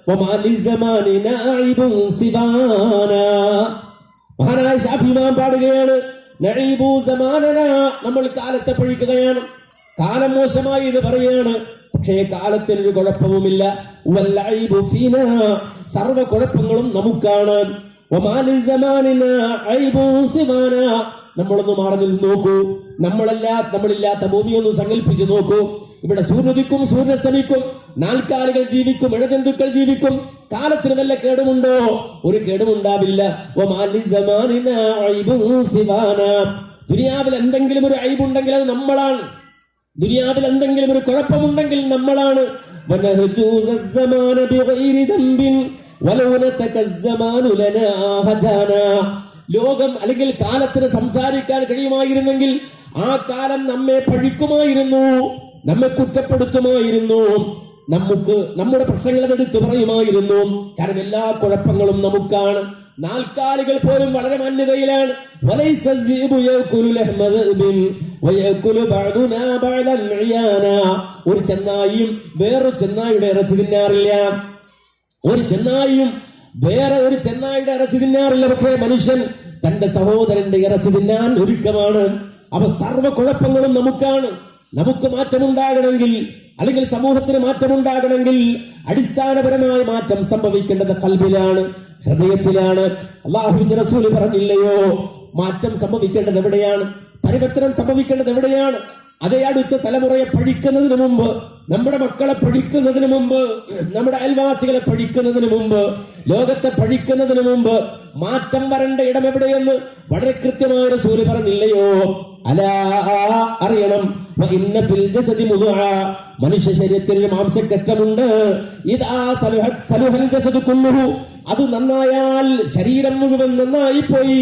വമാ ലിസമാനിനാ ഐബുൻ സിബാനാ. മഹാനായ ഷാഫി ഇമാം പാടുകയാണ്, നഈബു സമാനനാ, നമ്മൾ കാലത്തെ പഴിക്കുകയാണ്, കാലം മോശമായി എന്ന് പറയാണ്. പക്ഷേ കാലത്തിനൊരു കുഴപ്പവുമില്ല. വൽഐബു ഫീനാ, സർവ്വ കുഴപ്പങ്ങളും നമുക്കാണ്. വമാ ലിസമാനിനാ ഐബുൻ സിബാനാ, നമ്മളൊന്ന് മാറി നിന്ന് നോക്കൂ. നമ്മളില്ലാത്ത ഭൂമിയൊന്ന് സങ്കല്പിച്ചു നോക്കൂ. ഇവിടെ സൂര്യദിക്കും, സൂര്യസ്തമിക്കും, നാൽക്കാലികൾ ജീവിക്കും, ഇഴജന്തുക്കൾ ജീവിക്കും. കാലത്തിന് വല്ല കേടുമുണ്ടോ? ഒരു കേടുമുണ്ടാവില്ല. ദുനിയാവിൽ എന്തെങ്കിലും ഒരു അയ്ബുണ്ടെങ്കിൽ അത് നമ്മളാണ്. ദുനിയാവിൽ എന്തെങ്കിലും ഒരു കുഴപ്പമുണ്ടെങ്കിൽ നമ്മളാണ്. ലോകം അല്ലെങ്കിൽ കാലത്തിന് സംസാരിക്കാൻ കഴിയുമായിരുന്നെങ്കിൽ ആ കാലം നമ്മെ പഴിക്കുമായിരുന്നു, നമ്മെ കുറ്റപ്പെടുത്തുമായിരുന്നു, നമ്മുടെ പ്രശ്നങ്ങൾ അതെടുത്ത് പറയുമായിരുന്നു. കാരണം എല്ലാ കുഴപ്പങ്ങളും നമുക്കാണ്. നാൽക്കാലികൾ പോലും വളരെ മാന്യതയിലാണ്. ഒരു ചെന്നായിയും വേറൊരു ചെന്നായിയുടെ ഇറച്ചി തിന്നാറില്ല. ഒരു ചെന്നായിയും വേറെ ഒരു ചെന്നായിയുടെ ഇറച്ചി തിന്നാറില്ല. പക്ഷേ മനുഷ്യൻ തന്റെ സഹോദരന്റെ ഇറച്ചി തിന്നാൻ ഒരുക്കമാണ്. അവ സർവ്വ കുഴപ്പങ്ങളും നമുക്കാണ്. നമുക്ക് മാറ്റമുണ്ടാകണമെങ്കിൽ, അല്ലെങ്കിൽ സമൂഹത്തിന് മാറ്റമുണ്ടാകണമെങ്കിൽ അടിസ്ഥാനപരമായ മാറ്റം സംഭവിക്കേണ്ടത് കൽബിലാണ്, ഹൃദയത്തിലാണ്. അല്ലാഹുവിന്റെ റസൂൽ പറഞ്ഞില്ലയോ, മാറ്റം സംഭവിക്കേണ്ടത് എവിടെയാണ്? പരിവർത്തനം സംഭവിക്കേണ്ടത് എവിടെയാണ്? അതേ അടുത്ത തലമുറയെ പഠിക്കുന്നതിന് മുമ്പ്, നമ്മുടെ മക്കളെ പഠിക്കുന്നതിന് മുമ്പ്, നമ്മുടെ അയൽവാസികളെ പഠിക്കുന്നതിന് മുമ്പ്, ലോകത്തെ പഠിക്കുന്നതിന് മുമ്പ് മാറ്റം വരേണ്ട ഇടം എവിടെയെന്ന് വളരെ കൃത്യമായ റസൂൽ പറഞ്ഞില്ലയോ? അലാ, അറിയണം, മനുഷ്യ ശരീരത്തിൽ മാംസക്കറ്റമുണ്ട്. അത് നന്നായാൽ ശരീരം മുഴുവൻ നന്നായി പോയി.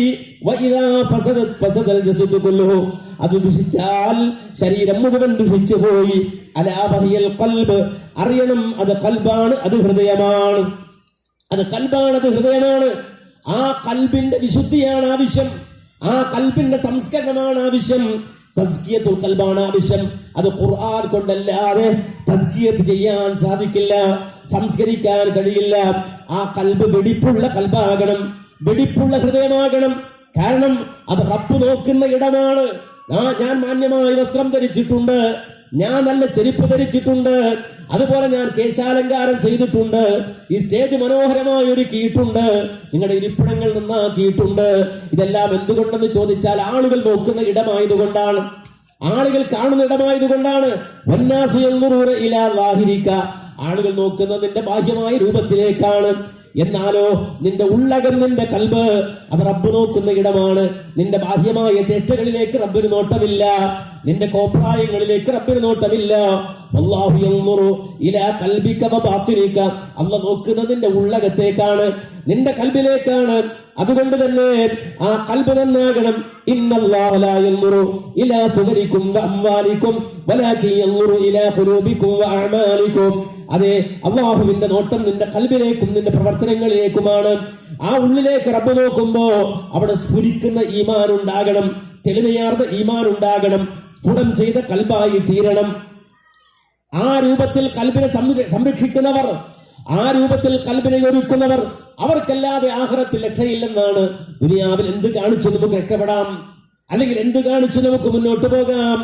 അത് ദുഷിച്ചാൽ ശരീരം മുഴുവൻ ദുഷിച്ചു പോയി. അലാ വഹിയൽ ഖൽബ്, അറിയണം അത് ഖൽബാണ്, അത് ഹൃദയമാണ്. അത് ഖൽബാണ്, അത് ഹൃദയമാണ്. ആ ഖൽബിന്റെ വിശുദ്ധിയാണ് ആവശ്യം, ആ ഖൽബിന്റെ സംസ്കരണമാണ് ആവശ്യം, തസ്കിയത്തുൽ ഖൽബാണ് ആവശ്യം. അത് ഖുർആൻ കൊണ്ടല്ലാതെ തസ്കിയത്ത് ചെയ്യാൻ സാധിക്കില്ല, സംസ്കരിക്കാൻ കഴിയില്ല. ആ ഖൽബ് വെടിപ്പുള്ള ഖൽബാകണം, വെടിപ്പുള്ള ഹൃദയമാകണം. കാരണം അത് റബ്ബ് നോക്കുന്ന ഇടമാണ്. ഞാൻ മാന്യമായ വസ്ത്രം ധരിച്ചിട്ടുണ്ട്, ഞാൻ നല്ല ചെരുപ്പ് ധരിച്ചിട്ടുണ്ട്, അതുപോലെ ഞാൻ കേശാലങ്കാരം ചെയ്തിട്ടുണ്ട്, ഈ സ്റ്റേജ് മനോഹരമായി ഒരുക്കിയിട്ടുണ്ട്, നിങ്ങളുടെ ഇരിപ്പിടങ്ങൾ നന്നാക്കിയിട്ടുണ്ട്. ഇതെല്ലാം എന്തുകൊണ്ടെന്ന് ചോദിച്ചാൽ ആളുകൾ നോക്കുന്ന ഇടമായതുകൊണ്ടാണ്, ആളുകൾ കാണുന്ന ഇടമായതുകൊണ്ടാണ്. വന്നാസു യൻദുറൂന ഇലാ ളാഹിരിക, ആളുകൾ നോക്കുന്നത് നിന്റെ ബാഹ്യമായ രൂപത്തിലേക്കാണ്. എന്നാലോ നിന്റെ ഉള്ളകം, നിന്റെ കൽബ്, അത് റബ്ബ് നോക്കുന്ന ഇടമാണ്. നിന്റെ ബാഹ്യമായ ചേഷ്ടകളിലേക്ക് റബ്ബിന് നോട്ടമില്ല, നിന്റെ കോപ്രായങ്ങളിലേക്ക് റബ്ബിന് നോട്ടമില്ല. വല്ലാഹു യൻദുറു ഇലാ ഖൽബിക വ ബാത്തിനിക, അല്ലാഹു നോക്കുന്നത് നിന്റെ ഉള്ളകത്തേക്കാണ്, നിന്റെ കൽബിലേക്കാണ്. അതുകൊണ്ട് തന്നെ ആ കൽബ് നന്നാകണം. ഇന്നല്ലാഹ ലാ യൻദുറു ഇലാ സുവരിക്കും വ അംവാലിക്കും വലാകിൻ യൻദുറു ഇലാ ഖുലൂബിക്കും വ അഅമാലിക്കും. അതെ, അല്ലാഹുവിന്റെ നോട്ടം നിന്റെ കൽബിലേക്കും നിന്റെ പ്രവർത്തനങ്ങളിലേക്കുമാണ്. ആ ഉള്ളിലേക്ക് റബ്ബ് നോക്കുമ്പോ അവിടെ സ്ഫുരിക്കുന്ന ഈമാൻ ഉണ്ടാകണം, തെളിമയാർന്ന ഈമാൻ ഉണ്ടാകണം, സ്ഫുടം ചെയ്ത കൽബായി തീരണം. ആ രൂപത്തിൽ കൽബിനെ സംരക്ഷിക്കുന്നവർ, ആ രൂപത്തിൽ കൽബിനെ ഒരുക്കുന്നവർ, അവർക്കല്ലാതെ ആഖിറത്തിൽ രക്ഷയില്ലെന്നാണ്. ദുനിയാവിൽ എന്ത് കാണിച്ചു നമുക്ക് രക്ഷപ്പെടാം, അല്ലെങ്കിൽ എന്ത് കാണിച്ചു നമുക്ക് മുന്നോട്ട് പോകാം.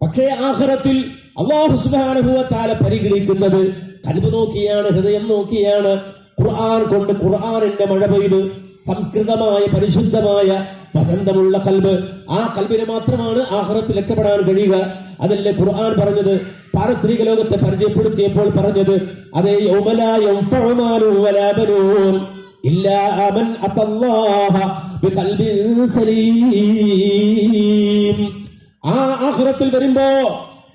പക്ഷേ ആഖിറത്തിൽ അല്ലാഹു സുബ്ഹാനഹു വ തആല പരിഗണിക്കുന്നത് കൽബ് നോക്കിയാണ്, ഹൃദയം നോക്കിയാണ്. ഖുർആൻ കൊണ്ട് ഖുർആനിന്റെ മഴ പെയ്ത് സംസ്കൃതമായ പരിശുദ്ധമായ വസന്തമുള്ള കൽബ്, ആ കൽബിനെ മാത്രമാണ് ആഖിറത്തിൽ രക്ഷപ്പെടാൻ കഴിയുക. അതല്ലേ ഖുർആൻ പറഞ്ഞത്, പാരത്രിക ലോകത്തെ പരിചയപ്പെടുത്തിയപ്പോൾ പറഞ്ഞത്, അതേ യൗമ ലാ യൻഫഉ മാലുൻ വലാ ബനൂൻ ഇല്ലാ മൻ അത്തല്ലാഹ ബിഖൽബിൻ സലീം. ആ ആഖിറത്തിൽ വരുമ്പോ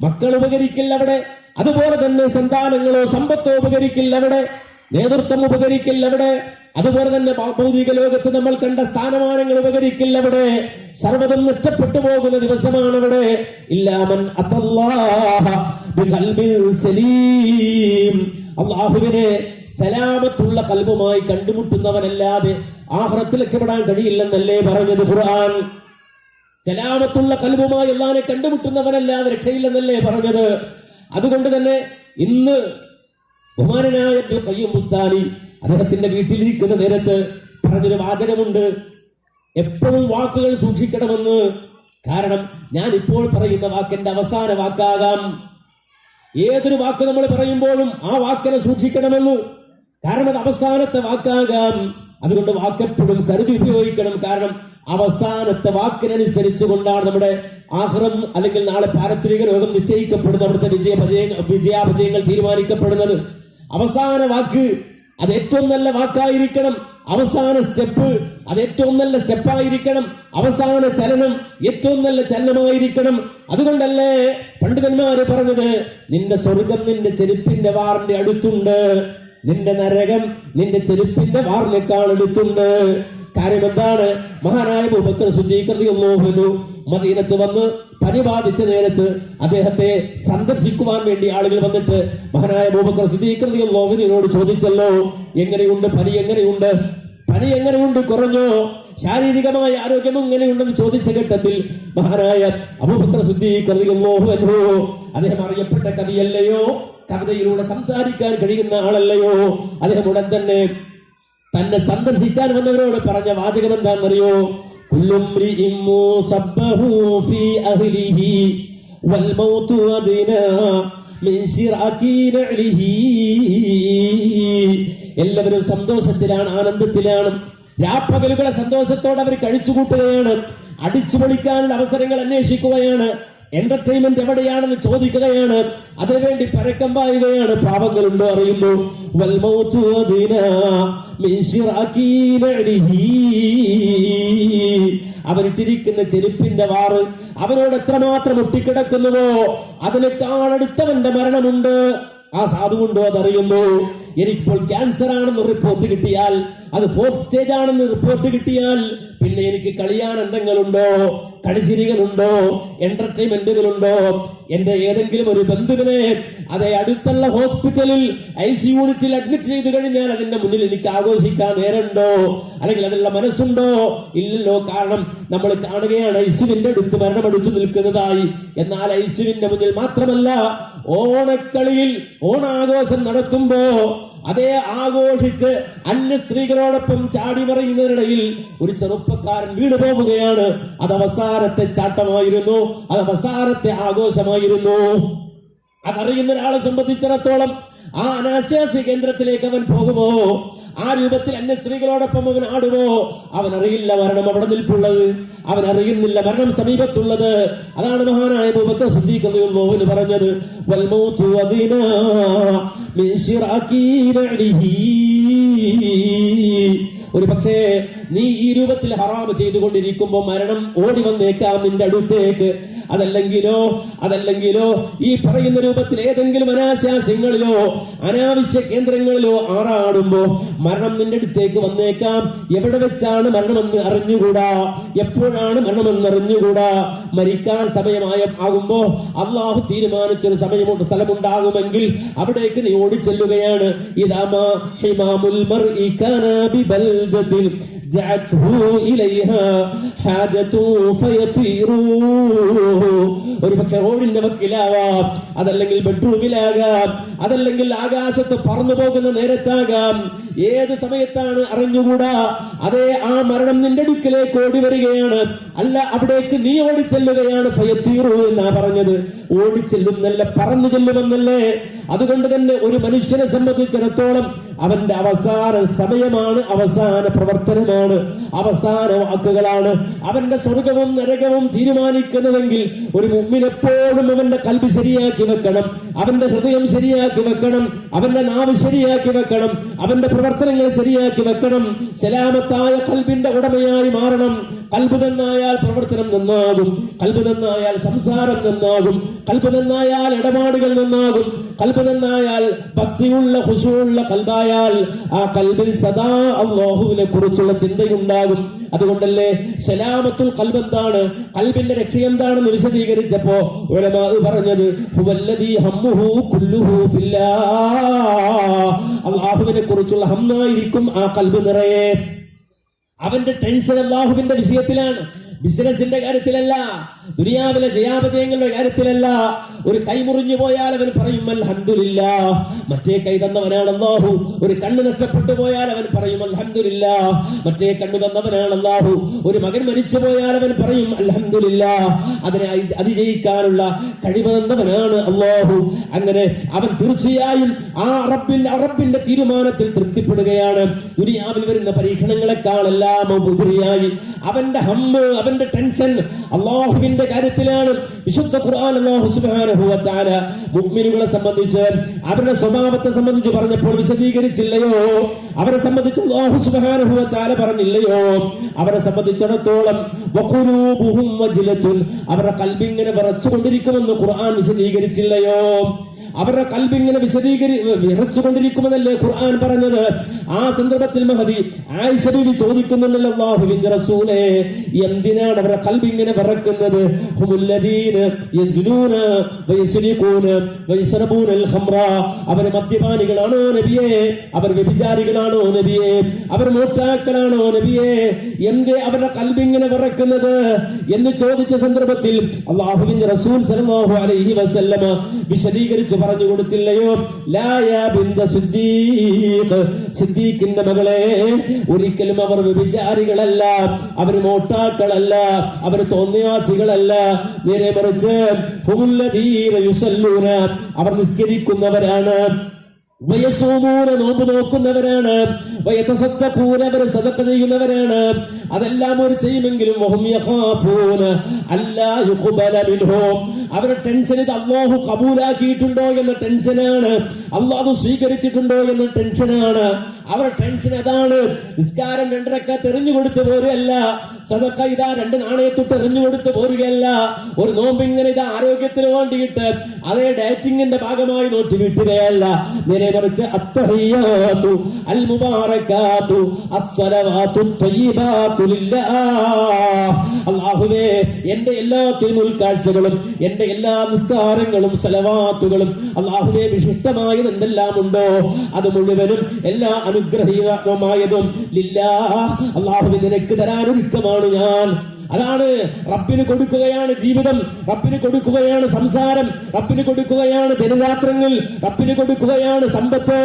മക്കൾ ഉപകരിക്കില്ല അവിടെ, അതുപോലെ തന്നെ സന്താനങ്ങളോ സമ്പത്തോ ഉപകരിക്കില്ല അവിടെ, നേതൃത്വം ഉപകരിക്കില്ല അവിടെ, അതുപോലെ തന്നെ ഭൗതിക ലോകത്ത് നമ്മൾ കണ്ട സ്ഥാനമാനങ്ങൾ ഉപകരിക്കില്ല അവിടെ. സർവ്വതും നഷ്ടപ്പെട്ടു പോകുന്ന ദിവസമാണ് അവിടെ. ഇല്ലാമൻ അത്തല്ലാഹ ബിഖൽബിൻ സലീം, അല്ലാഹുവിനെ സലാമത്തുള്ള കൽബുമായി കണ്ടുമുട്ടുന്നവനല്ലാതെ ആഖിറത്തിൽ രക്ഷപ്പെടാൻ കഴിയില്ലെന്നല്ലേ പറഞ്ഞത് ഖുർആൻ. സലാമത്തുള്ള കൽബുമായി അല്ലാഹുവിനെ കണ്ടുമുട്ടുന്നവനല്ലാതെ രക്ഷയില്ലെന്നല്ലേ പറഞ്ഞത്. അതുകൊണ്ട് തന്നെ ഇന്ന് ബഹുമാനനായ ഇബ്നുൽ ഖയ്യിം ബുസ്താനി അദ്ദേഹത്തിന്റെ വീട്ടിലിരിക്കുന്ന നേരത്ത് പറഞ്ഞൊരു വാചകമുണ്ട്, എപ്പോഴും വാക്കുകൾ സൂക്ഷിക്കണമെന്ന്. കാരണം ഞാൻ ഇപ്പോൾ പറയുന്ന വാക്കിന്റെ അവസാന വാക്കാകാം. ഏതൊരു വാക്ക് നമ്മൾ പറയുമ്പോഴും ആ വാക്കിനെ സൂക്ഷിക്കണമെന്ന്, കാരണം അത് അവസാനത്തെ വാക്കാകാം. അതുകൊണ്ട് വാക്കെപ്പോഴും കരുതി ഉപയോഗിക്കണം. കാരണം അവസാനത്തെ വാക്കിനനുസരിച്ച് കൊണ്ടാണ് നമ്മുടെ ആഖിറം അല്ലെങ്കിൽ നാളെ പാരത്രിക ലോകം നിശ്ചയിക്കപ്പെടുന്ന, അവിടുത്തെ വിജയാപജയങ്ങൾ തീരുമാനിക്കപ്പെടുന്നത്. അവസാന വാക്ക് അത് ഏറ്റവും നല്ല വാക്കായിരിക്കണം, അവസാന സ്റ്റെപ്പ് അത് ഏറ്റവും നല്ല സ്റ്റെപ്പായിരിക്കണം, അവസാന ചലനം ഏറ്റവും നല്ല ചലനമായിരിക്കണം. അതുകൊണ്ടല്ലേ പണ്ഡിതന്മാര് പറഞ്ഞത്, നിന്റെ സ്വർഗം നിന്റെ ചെരുപ്പിന്റെ വാറിന്റെ അടുത്തുണ്ട്, നിന്റെ നരകം നിന്റെ ചെരുപ്പിന്റെ വാറിനേക്കാൾ അടുത്തുണ്ട്. കാര്യം എന്താണ്? മഹാനായ അബൂബക്കർ സിദ്ദീഖ് റളിയല്ലാഹു അൻഹു മദീനത്ത് വന്ന് പനി ബാധിച്ച നേരത്ത് അദ്ദേഹത്തെ സന്ദർശിക്കുവാൻ വേണ്ടി ആളുകൾ വന്നിട്ട് മഹാനായ അബൂബക്കർ സിദ്ദീഖ് റളിയല്ലാഹു അൻഹുവിനോട് ചോദിച്ചല്ലോ, എങ്ങനെയുണ്ട് പനി, എങ്ങനെയുണ്ട് പനി, എങ്ങനെയുണ്ട്, കുറഞ്ഞോ, ശാരീരികമായ ആരോഗ്യം എങ്ങനെയുണ്ടെന്ന് ചോദിച്ച ഘട്ടത്തിൽ മഹാനായ അബൂബക്കർ സിദ്ദീഖ് റളിയല്ലാഹു അൻഹു, അദ്ദേഹം അറിയപ്പെട്ട കവിയല്ലയോ, കവിതയിലൂടെ സംസാരിക്കാൻ കഴിയുന്ന ആളല്ലയോ, അദ്ദേഹം ഉടൻ തന്നെ തന്നെ സന്ദർശിക്കാൻ വന്നവരോട് പറഞ്ഞ വാചകം എന്താണെന്നറിയോ? എല്ലാവരും സന്തോഷത്തിലാണ്, ആനന്ദത്തിലാണ്. രാപ്പകലുകളെ സന്തോഷത്തോടെ അവർ കഴിച്ചുകൂട്ടുകയാണ്, അടിച്ചു പൊളിക്കാനുള്ള അവസരങ്ങൾ അന്വേഷിക്കുകയാണ്, എന്റർടൈൻമെന്റ് എവിടെയാണെന്ന് ചോദിക്കുകയാണ്, അതിനുവേണ്ടി പരക്കം പായുകയാണ്. പാവങ്ങളുണ്ടോ അറിയുന്നു. അവരിട്ടിരിക്കുന്ന ചെരുപ്പിന്റെ വാറ് അവനോട് എത്രമാത്രം ഒട്ടിക്കിടക്കുന്നുവോ അതിനേക്കാൾ അടുത്തവന്റെ മരണമുണ്ട്. ആ സാധുവുണ്ടോ അതറിയുന്നു. എനിക്കിപ്പോൾ ക്യാൻസർ ആണെന്ന് റിപ്പോർട്ട് കിട്ടിയാൽ, അത് 4th സ്റ്റേജ് ആണെന്ന് റിപ്പോർട്ട് കിട്ടിയാൽ, പിന്നെ എനിക്ക് കളിയാൻ എന്തെങ്കിലുണ്ടോ, കളിച്ചിരികളുണ്ടോ, എന്റർടൈൻമെന്റുകളുണ്ടോ? എന്റെ ഏതെങ്കിലും ഒരു ബന്ധുവിനെ അതേ അടുത്തുള്ള ഹോസ്പിറ്റലിൽ ICU യൂണിറ്റിൽ അഡ്മിറ്റ് ചെയ്തു കഴിഞ്ഞാൽ അതിന്റെ മുന്നിൽ എനിക്ക് ആഘോഷിക്കാൻ നേരമുണ്ടോ, അല്ലെങ്കിൽ അതിനുള്ള മനസ്സുണ്ടോ? ഇല്ലല്ലോ. കാരണം നമ്മൾ കാണുകയാണ് ICUവിന്റെ അടുത്ത് മരണമടിച്ചു നിൽക്കുന്നതായി. എന്നാൽ ICUവിന്റെ മുന്നിൽ മാത്രമല്ല, ഓണക്കളിയിൽ ഓണാഘോഷം നടത്തുമ്പോ അതേ ആഘോഷിച്ച് അന്യ സ്ത്രീകളോടൊപ്പം ചാടി മറിയുന്നതിനിടയിൽ ഒരു ചെറുപ്പക്കാരൻ വീട് പോവുകയാണ്. അത് അവസാനത്തെ ചാട്ടമായിരുന്നു, അത് അവസാനത്തെ ആഘോഷമായിരുന്നു. അതറിയുന്ന ഒരാളെ സംബന്ധിച്ചിടത്തോളം ആ അനാശാസ്യ കേന്ദ്രത്തിലേക്ക് അവൻ പോകുമോ, ആ രൂപത്തിൽ അന്യ സ്ത്രീകളോടൊപ്പം അവൻ ആടുമോ? അവൻ അറിയില്ല മരണം അവിടെ നിൽപ്പുള്ളത്, അവൻ അറിയുന്നില്ല മരണം സമീപത്തുള്ളത്. അതാണ് മഹാനായ അബൂബക്കർ സിദ്ദീഖ് റളിയല്ലാഹു അൻഹു പറഞ്ഞത്, വൽ മൗതു വദിനാ മിൻ ശിറാകി നഅലിഹി. ഒരു പക്ഷേ നീ ഈ രൂപത്തിൽ ഹറാം ചെയ്തുകൊണ്ടിരിക്കുമ്പോൾ മരണം ഓടി വന്നേക്കാം നിന്റെ അടുത്തേക്ക്. അതല്ലെങ്കിലോ ഈ പറയുന്ന രൂപത്തിൽ ഏതെങ്കിലും അനാശാസ്യങ്ങളിലോ അനാവശ്യ കേന്ദ്രങ്ങളിലോ ആറാടുമ്പോ മരണം നിന്റെ അടുത്തേക്ക് വന്നേക്കാം. എവിടെ വെച്ചാണ് മരണമെന്ന് അറിഞ്ഞുകൂടാ, എപ്പോഴാണ് മരണമെന്ന് അറിഞ്ഞുകൂടാ. മരിക്കാൻ സമയമാകുമ്പോ അള്ളാഹു തീരുമാനിച്ചൊരു സമയമുണ്ട്, സ്ഥലമുണ്ടാകുമെങ്കിൽ അവിടേക്ക് നീ ഓടിച്ചെല്ലുകയാണ്. ഇദാമാ ഹിമാമുൽ മർഇ കാന ബിബൽദത്തിൽ ജഅത്ഹു ഇലൈഹാ ഹാജതു ഫയതീറു. ഒരു പക്ഷെ റോഡിന്റെ വക്കിലാവാം, അതല്ലെങ്കിൽ ബെഡ്റൂമിലാകാം, അതല്ലെങ്കിൽ ആകാശത്ത് പറന്നു പോകുന്ന നേരത്താകാം. ഏത് സമയത്താണ് അറിഞ്ഞുകൂടാ. അതേ ആ മരണം നിന്റെ അടുക്കലേക്ക് ഓടി വരികയാണ്. അല്ല, അവിടേക്ക് നീ ഓടിച്ചെല്ലുകയാണ്. ഫയതീറു എന്നാ പറഞ്ഞത്, ഓടിച്ചെല്ലുന്നല്ല, പറന്നു ചെല്ലുമെന്നല്ലേ. അതുകൊണ്ട് തന്നെ ഒരു മനുഷ്യനെ സംബന്ധിച്ചിടത്തോളം അവന്റെ അവസാന സമയമാണ്, അവസാന പ്രവർത്തനമാണ്, അവസാന വാക്കുകളാണ്. അവന്റെ സ്വർഗവും നരകവും തീരുമാനിക്കുന്നതെങ്കിൽ ഒരു മുഅ്മിനെപ്പോഴും അവന്റെ കൽബ് ശരിയാക്കി വെക്കണം, അവന്റെ ഹൃദയം ശരിയാക്കി വെക്കണം, അവന്റെ നാവ് ശരിയാക്കി വെക്കണം, അവന്റെ പ്രവർത്തനങ്ങൾ ശരിയാക്കി വെക്കണം. സലാമത്തായ കൽബിന്റെ ഉടമയായി മാറണം. കൽബ് നന്നായാൽ പ്രവർത്തനം നന്നാകും, കൽബ് നന്നായാൽ സംസാരം നന്നാകും, കൽബ് നന്നായാൽ ഇടപാടുകൾ നന്നാകും, കൽബ് നന്നായാൽ ഭക്തിയുള്ള ഖുശൂഉള്ള കൽബായാൽ ആ കൽബിൽ സദാ അല്ലാഹുവിനെ കുറിച്ചുള്ള ചിന്തയുണ്ടാകും. അതുകൊണ്ടല്ലേ സലാമത്തുൽ ഖൽബ് എന്താണ്, കൽബിന്റെ രക്ഷ എന്താണെന്ന് വിശദീകരിച്ചപ്പോ ഉലമാ പറഞ്ഞത് ഹുവല്ലദീ ഹമ്മുഹു കുല്ലുഹു ഫില്ലാഹ്. അല്ലാഹുവിനെ കുറിച്ചുള്ള ഹമ്മായിരിക്കും ആ കൽബ് നിറയെ. അവന്റെ ടെൻഷൻ അല്ലാഹുവിന്റെ വിഷയത്തിലാണ്, ബിസിനസിന്റെ കാര്യത്തിലല്ല, ദുനിയാവിലെ ജയാപജയങ്ങളുടെ കാര്യത്തിലല്ല. ഒരു കൈ മുറിഞ്ഞു പോയാൽ അവൻ പറയും അൽഹംദുലില്ലാഹ്, മറ്റേ കൈ തന്നവനാണ് അല്ലാഹു. ഒരു കണ്ണ് നഷ്ടപ്പെട്ടു പോയാൽ അവൻ പറയും അൽഹംദുലില്ലാഹ്, മറ്റേ കണ്ണ് തന്നവനാണ് അല്ലാഹു. ഒരു മകൻ മരിച്ചു പോയാൽ അവൻ പറയും അൽഹംദുലില്ലാഹ്, അതിനെ അതിജയിക്കാനുള്ള കഴിവ് തന്നവനാണ് അല്ലാഹു. അങ്ങനെ അവൻ തീർച്ചയായും ആ റബ്ബിന്റെ തീരുമാനത്തിൽ തൃപ്തിപ്പെടുകയാണ്. ദുനിയാവിൽ വരുന്ന പരീക്ഷണങ്ങളെക്കാളെല്ലാം ഉപരിയായി അവന്റെ ഹമ്മ്, അവന്റെ ടെൻഷൻ അല്ലാഹുവിന്റെ കാര്യത്തിലാണ്. വിശുദ്ധ ഖുർആൻ അല്ലാഹു സുബ്ഹാനഹു വ തആല മുഅ്മിനുകളെ സംബന്ധിച്ച് അവരുടെ സ്വഭാവത്തെ സംബന്ധിച്ച് പറഞ്ഞപ്പോൾ വിശദീകരിച്ചില്ലയോ? അവരെ സംബന്ധിച്ച് അല്ലാഹു സുബ്ഹാനഹു വ തആല പറഞ്ഞില്ലയോ? അവരെ സംബന്ധിച്ചിടത്തോളം വഖുലൂബുഹും വജ്ലത്തുൻ, അവരുടെ കൽബിങ്ങനെ വിറച്ചുകൊണ്ടിരിക്കുമെന്ന് ഖുർആൻ വിശദീകരിച്ചില്ലയോ? അവരുടെ കൽബിങ്ങനെ വിറച്ചുകൊണ്ടിരിക്കുമെന്നല്ലേ ഖുർആൻ പറഞ്ഞത്? ആ സന്ദർഭത്തിൽ മഹദി ആയിഷ ബീവി ചോദിക്കുന്നുണ്ടല്ലോ, അല്ലാഹുവിന്റെ റസൂലേ, എന്തിനാണ് അവരുടെ കൽബിങ്ങനെ വിറക്കുന്നത്? ഹുമുല്ലദീന യസ്ലൂന വയസ്ലിഖൂന വയശ്റബൂനൽ ഖംറ, അവർ മദ്യപാനികളാണോ നബിയേ? അവർ വ്യഭിചാരികളാണോ നബിയേ? അവർ മൂർഖാക്കളാണോ നബിയേ? എന്തേ അവരുടെ കൽബിങ്ങനെ വിറക്കുന്നത് എന്ന് ചോദിച്ച സന്ദർഭത്തിൽ അല്ലാഹുവിന്റെ റസൂൽ സല്ലല്ലാഹു അലൈഹി വസല്ലമ വിശദീകരിച്ചു പറഞ്ഞു കൊടുത്തില്ലയോ? ലാ യാ ബിന്ത സിദ്ദീഖ്, സിദ്ദീഖിന്റെ മകളെ, ഒരിക്കലും അവർ വ്യഭിചാരികളല്ല, അവർ മോട്ടാക്കളല്ല, അവർ തോന്നിയാസികളല്ല. നേരെ മറിച്ച് ഹുമുല്ലദീന യുസല്ലൂന, അവർ നിസ്കരിക്കുന്നവരാണ്, വയസൂമൂന, നോമ്പ് നോക്കുന്നവരാണ്, വയതസദ്ദഖൂന, അവർ സദഖ ചെയ്യുന്നവരാണ്. അതെല്ലാം അവർ ചെയ്യുമെങ്കിലും വഹും യഖാഫൂന അല്ലാ യുഖ്ബല മിൻഹും, അവരുടെ ടെൻഷൻ ഇത് അല്ലാഹു കബൂലാക്കിയിട്ടുണ്ടോ എന്ന ടെൻഷനാണ്, അല്ലാഹു സ്വീകരിച്ചിട്ടുണ്ടോ എന്ന ടെൻഷനാണ്. അവരുടെ ടെൻഷൻ അതാണ്. നിസ്കാരം 2 റക്അത്ത് എറിഞ്ഞു കൊടുത്തു പോലെയല്ല, സദഖ ഇതാ 2 നാണയത്തൊട്ട് എറിഞ്ഞു കൊടുത്ത് പോരുകയല്ല. ഒരു നോമ്പിങ്ങനെ ഇതാ ആരോഗ്യത്തിന് വേണ്ടിയിട്ട് അതേ ഡയറ്റിങ്ങിന്റെ ഭാഗമായി നോറ്റ് വീട്ടുകയല്ല. നേരെ മറിച്ച് അത്തഹിയ്യാതു അൽ മുബാറകാതു അസ്സലവാതു ത്വയ്യിബാതു ലില്ലാഹ്. അല്ലാഹുവേ, എന്റെ എല്ലാ തിരുമുൽക്കാഴ്ചകളും എന്റെ എല്ലാ നിസ്കാരങ്ങളും സലവാത്തുകളും അല്ലാഹുവേ വിശിഷ്ടമായത് എന്തെല്ലാം ഉണ്ടോ അത് മുഴുവനും എല്ലാ അനുഗ്രഹീതമായതും ലില്ലാഹ് അല്ലാഹുവേ നിനക്ക് തരാൻ ഒരുക്കമാണ് ഞാൻ. അതാണ് റബ്ബിന് കൊടുക്കുകയാണ് ജീവിതം, റബ്ബിന് കൊടുക്കുകയാണ് സംസാരം, റബ്ബിന് കൊടുക്കുകയാണ് ദിനരാത്രങ്ങൾ, റബ്ബിന് കൊടുക്കുകയാണ് സമ്പത്ത്.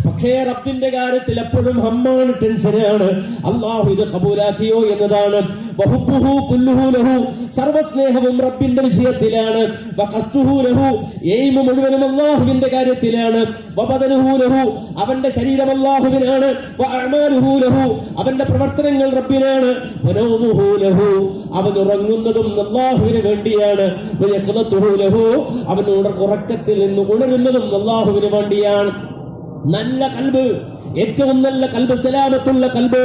പക്ഷേ റബ്ബിന്റെ കാര്യത്തിൽ എപ്പോഴും ഹമ്മാണ്, ടെൻഷനാണ്. അല്ലാഹു ഇത് കബൂലാക്കിയോ എന്നതാണ്. വഹുബ്ബുഹു കുല്ലുഹു ലഹു, സർവസ്നേഹവും റബ്ബിന്റെ വിഷയത്തിലാണ്. വഖസ്തുഹു ലഹു, എയിം മുഴുവനും അല്ലാഹുവിന്റെ കാര്യത്തിലാണ്. വബദനുഹു ലഹു, അവന്റെ ശരീരം അല്ലാഹുവിനാണ്. വഅഅമാലുഹു ലഹു, അവന്റെ പ്രവർത്തനങ്ങൾ റബ്ബിനാണ്. വനൗമുഹു ലഹു, അവൻ ഉറങ്ങുന്നതും അല്ലാഹുവിന് വേണ്ടിയാണ്. വയഖ്ലതുഹു ലഹു, അവൻ ഉറക്കത്തിൽ നിന്ന് ഉണരുന്നതും അല്ലാഹുവിന് വേണ്ടിയാണ്. നല്ല കൽബ്, ഏറ്റവും നല്ല കൽബ്, സലാമത്തുള്ള കൽബ്,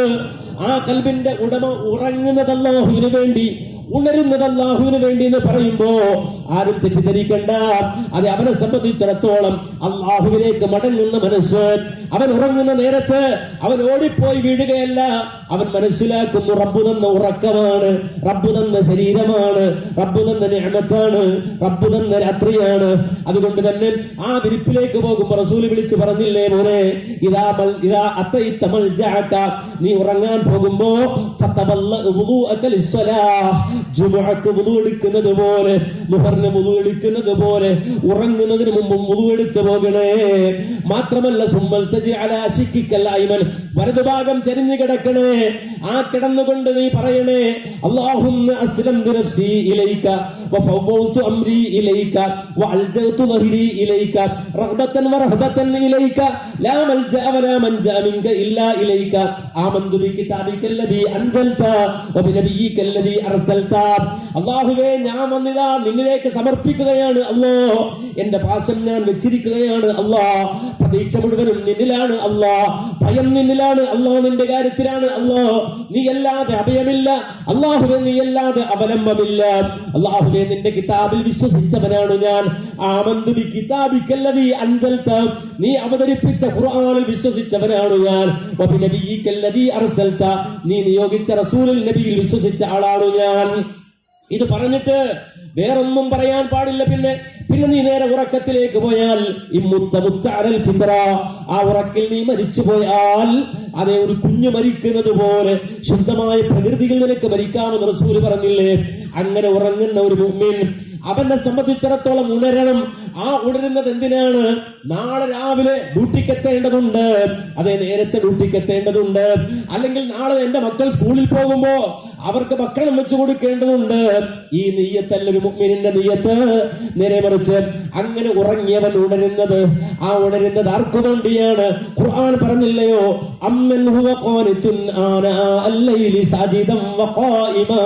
ആ കൽബിന്റെ ഉടമ ഉറങ്ങുന്നത് അല്ലാഹുവിന് വേണ്ടി, ഉണരുന്നത് അല്ലാഹുവിന് വേണ്ടി എന്ന് പറയുമ്പോ ആരും തെറ്റിദ്ധരിക്കണ്ട. അത് അവനെ സംബന്ധിച്ചിടത്തോളം അല്ലാഹുവിലേക്ക് മടങ്ങുന്ന മനസ്സ്. അവൻ ഉറങ്ങുന്ന നേരത്ത് അവൻ ഓടിപ്പോയി വീഴുകയല്ല. അവൻ മനസ്സിലാക്കുന്നു റബ്ബ് തന്ന ഉറക്കമാണ്, റബ്ബ് തന്ന ശരീരമാണ്, റബ്ബ് തന്ന നിഅമത്താണ്, റബ്ബ് തന്ന രാത്രിയാണ്. അതുകൊണ്ട് തന്നെ ആ വിരിപ്പിലേക്ക് പോകുമ്പോ റസൂല് വിളിച്ചു പറഞ്ഞില്ലേ, മോനെ ഇദാ അത്തൈത മൽജഅക, നീ ഉറങ്ങാൻ പോകുമ്പോ ഫതബല്ലഅ വുദൂഅക ലിസ്സലാഹ്, ജുമുഅക്ക് വുദൂ എടുക്കുന്നത് പോലെ, ളുഹറിന് വുദൂ എടുക്കുന്നത് പോലെ ഉറങ്ങുന്നതിന് മുമ്പ് വുദൂ എടുത്തു പോകണേ. മാത്രമല്ല സുമ്മൽ തജി അലാ ശിക്കിക്കൽ അയ്മൻ, വലതുഭാഗം ചെരിഞ്ഞു കിടക്കണേ. ആ കിടന്നുകൊണ്ട് നീ പറയണേ, അല്ലാഹുമ്മ അസ്ലംതു നഫ്സി ഇലൈക വഫവ്വൽതു അംരി ഇലൈക വഅൽജഅതു ളഹ്രി ഇലൈക റഗ്ബതൻ വറഹബതൻ ഇലൈക ലാ മൽജഅ വലാ മൻജഅ മിൻക ഇല്ലാ ഇലൈക ആമന്തു ബികിതാബികല്ലദീ അൻസൽത വബിനബിയികല്ലദീ അർസൽത. അല്ലാഹുവേ, ഞാൻ വന്നിതാ നിന്നിലേക്ക് സമർപ്പിക്കുകയാണ്. അല്ലാഹ്, എന്റെ പാശം ഞാൻ വെച്ചിരിക്കുകയാണ്. അല്ലാഹ്, പ്രതീക്ഷ മുഴുവനും നിന്നിലാണ്. അല്ലാഹ്, ഭയം നിന്നിലാണ്. അല്ലാഹ്, നിന്റെ കാര്യത്തിലാണ്. അല്ലാഹ്, നീ അല്ലാതെ അഭയമില്ല. അല്ലാഹുവേ, നീ അല്ലാതെ അവലംബമില്ല. അല്ലാഹുവേ, നിന്റെ കിതാബിൽ വിശ്വസിച്ചവനാണ് ഞാൻ. ആമന്തു ബികിതാബികല്ലദീ അൻസൽത, നീ അവതരിപ്പിച്ച ഖുർആനിൽ വിശ്വസിച്ചവനാണ് ഞാൻ. വബിനബിയികല്ലദീ അർസൽത, നീ നിയോഗിച്ച റസൂലുൽ നബിയിൽ വിശ്വസിച്ച ആളാണ് ഞാൻ. ഇത് പറഞ്ഞിട്ട് വേറൊന്നും പറയാൻ പാടില്ല. പിന്നെ നീ നേരെ ഉറക്കത്തിലേക്ക് പോയാൽ ആ ഉറക്കിൽ നീ മരിച്ചു പോയാൽ അതേ ഒരു കുഞ്ഞു മരിക്കുന്നത് പോലെ ശുദ്ധമായ പ്രകൃതിയിൽ നിനക്ക് മരിക്കാമെന്ന് റസൂൽ പറഞ്ഞില്ലേ. അങ്ങനെ ഉറങ്ങുന്ന ഒരു മുഅ്മിൻ, അവനെ സംബന്ധിച്ചിടത്തോളം ഉണരണം. ആ ഉണരുന്നത് എന്തിനാണ്? നാളെ രാവിലെ ഡ്യൂട്ടിക്ക് എത്തേണ്ടതുണ്ട്, അതേ നേരത്തെ ഡ്യൂട്ടിക്ക് എത്തേണ്ടതുണ്ട്. അല്ലെങ്കിൽ നാളെ എന്റെ മക്കൾ സ്കൂളിൽ പോകുമ്പോ അവർക്ക് ഭക്ഷണം വെച്ചു കൊടുക്കേണ്ടതുണ്ട്. ഈ നിയ്യത്തല്ല ഒരു മുഅ്മിനിന്റെ നിയ്യത്ത്. നേരെ മറിച്ച് അങ്ങനെ ഉറങ്ങിയവൻ ഉണരുന്നത്, ആ ഉണരുന്നത് ആർക്കു വേണ്ടിയാണ്? ഖുർആൻ പറഞ്ഞില്ലയോ, അമ്മൻ ഹുവ ഖാനിതുൻ ആനാ അൽ-ലൈലി സാജിദൻ വഖായിമാ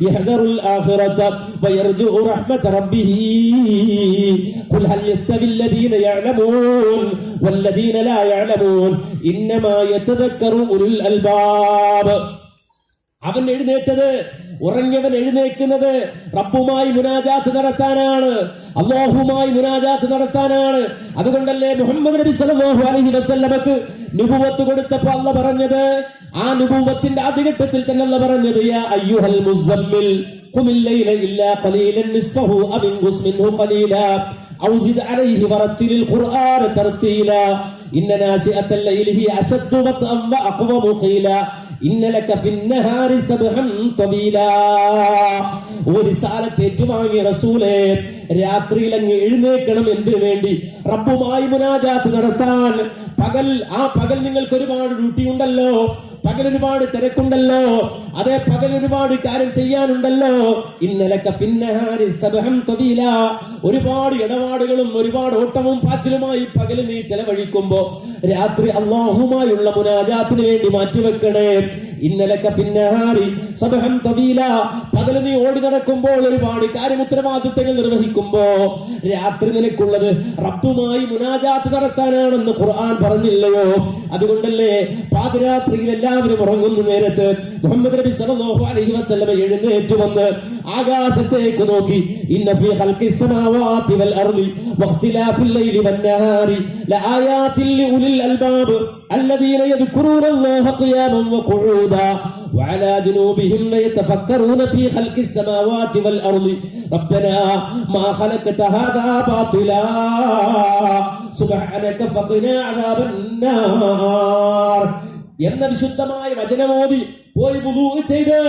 യഹ്ദറുൽ ആഖിറത വയർജു റഹ്മത റബ്ബിഹി ഖുൽ ഹൽ യസ്തവി الذين يعلمون والذين لا يعلمون إنما يتذكر أولو الألباب. അവൻ എഴുന്നേറ്റത്, ഉറങ്ങിയവൻ എഴുന്നേൽക്കുന്നത് റബ്ബുമായി മുനാജാത്ത് നടത്താനാണ്, അല്ലാഹുമായി മുനാജാത്ത് നടത്താനാണ്. അതുകൊണ്ടല്ലേ മുഹമ്മദ് നബി സല്ലല്ലാഹു അലൈഹി വസല്ലമക്ക് നുബുവത്ത് കൊടുത്തപ്പോൾ അല്ലാഹ് പറഞ്ഞത്, ആ നുബുവത്തിന്റെ ആദ്യഘട്ടത്തിൽ തന്നെ അല്ലാഹ് പറഞ്ഞത്, യാ അയ്യുഹൽ മുസമ്മിൽ ഖുമിൽ ലൈല ഇല്ലാ ഖലീലൻ നിസ്ഫഹു അവ ഇൻഖുസ് മിൻഹു ഖലീലാ ഔ സിദ് അലൈഹി വറത്തിലിൽ ഖുർആന തർതീലാ ഇന്ന നാശിഅത്തൽ ലൈലി ഹിയ അശദ്ദു വത്അൻ വഅഖ്വമു ഖീലാ ഇന്നലക ഫിന്നഹാരി സബ്ഹൻ തവീലാ. ഒരു റിസാലത്ത് ഏറ്റുവാങ്ങിയ റസൂലേ, രാത്രിയിൽ അങ്ങ് എഴുന്നേൽക്കണം. എന്തിനു വേണ്ടി? റബ്ബുമായി മുനാജാത്ത് നടത്താൻ. പകൽ നിങ്ങൾക്ക് ഒരുപാട് ഡ്യൂട്ടി ഉണ്ടല്ലോ, പകൽ ഒരുപാട് തിരക്കുണ്ടല്ലോ, അതേ പകൽ ഒരുപാട് കാര്യം ചെയ്യാനുണ്ടല്ലോ. ഇന്നലക ഫിന്നഹാരി സബ്ഹൻ തവീലാ, ഒരുപാട് ഇടപാടുകളും ഒരുപാട് ഓട്ടവും പാച്ചിലുമായി പകൽ നീ ചെലവഴിക്കുമ്പോ രാത്രി അല്ലാഹുമായുള്ള മുനാജാത്തിന് വേണ്ടി മാറ്റിവെക്കണേ. ഇന്നലക ഫിന്നഹാരി സബഹൻ തവീല, പകൽ നീ ഓടി നടക്കുമ്പോൾ ഒരുപാട് കാര്യം ഉത്തരവാദിത്തങ്ങൾ നിർവഹിക്കുമ്പോ രാത്രി നിനക്കുള്ളത് റബ്ബുമായി മുനാജാത്ത് നടത്താനാണെന്ന് ഖുർആൻ പറഞ്ഞില്ലയോ? അതുകൊണ്ടല്ലേ പാതിരാത്രിയിൽ എല്ലാവരും ഉറങ്ങുന്ന നേരത്ത് മുഹമ്മദ് നബി സല്ലല്ലാഹു അലൈഹി വസല്ലം എഴുന്നേറ്റ് വന്ന് ആകാശത്തേക്ക് നോക്കി, ഇന്ന ഫീ ഖൽഖിസ് സമാവാതി വൽ അർളി വഖ്തിലാഫിൽ ലൈലി വന്നഹാരി ലആയാതിൻ ലിഉലിൽ അൽബാബ് الذين يذكرون الله قياما وقعودا وعلى جنوبهم يتفكرون في خلق السماوات والأرض ربنا ما خلقت هذا باطلا سبحانك فقنا عذاب النار എന്ന വിശുദ്ധമായ വചനമോദി പോയി വുളൂ ചെയ്ത്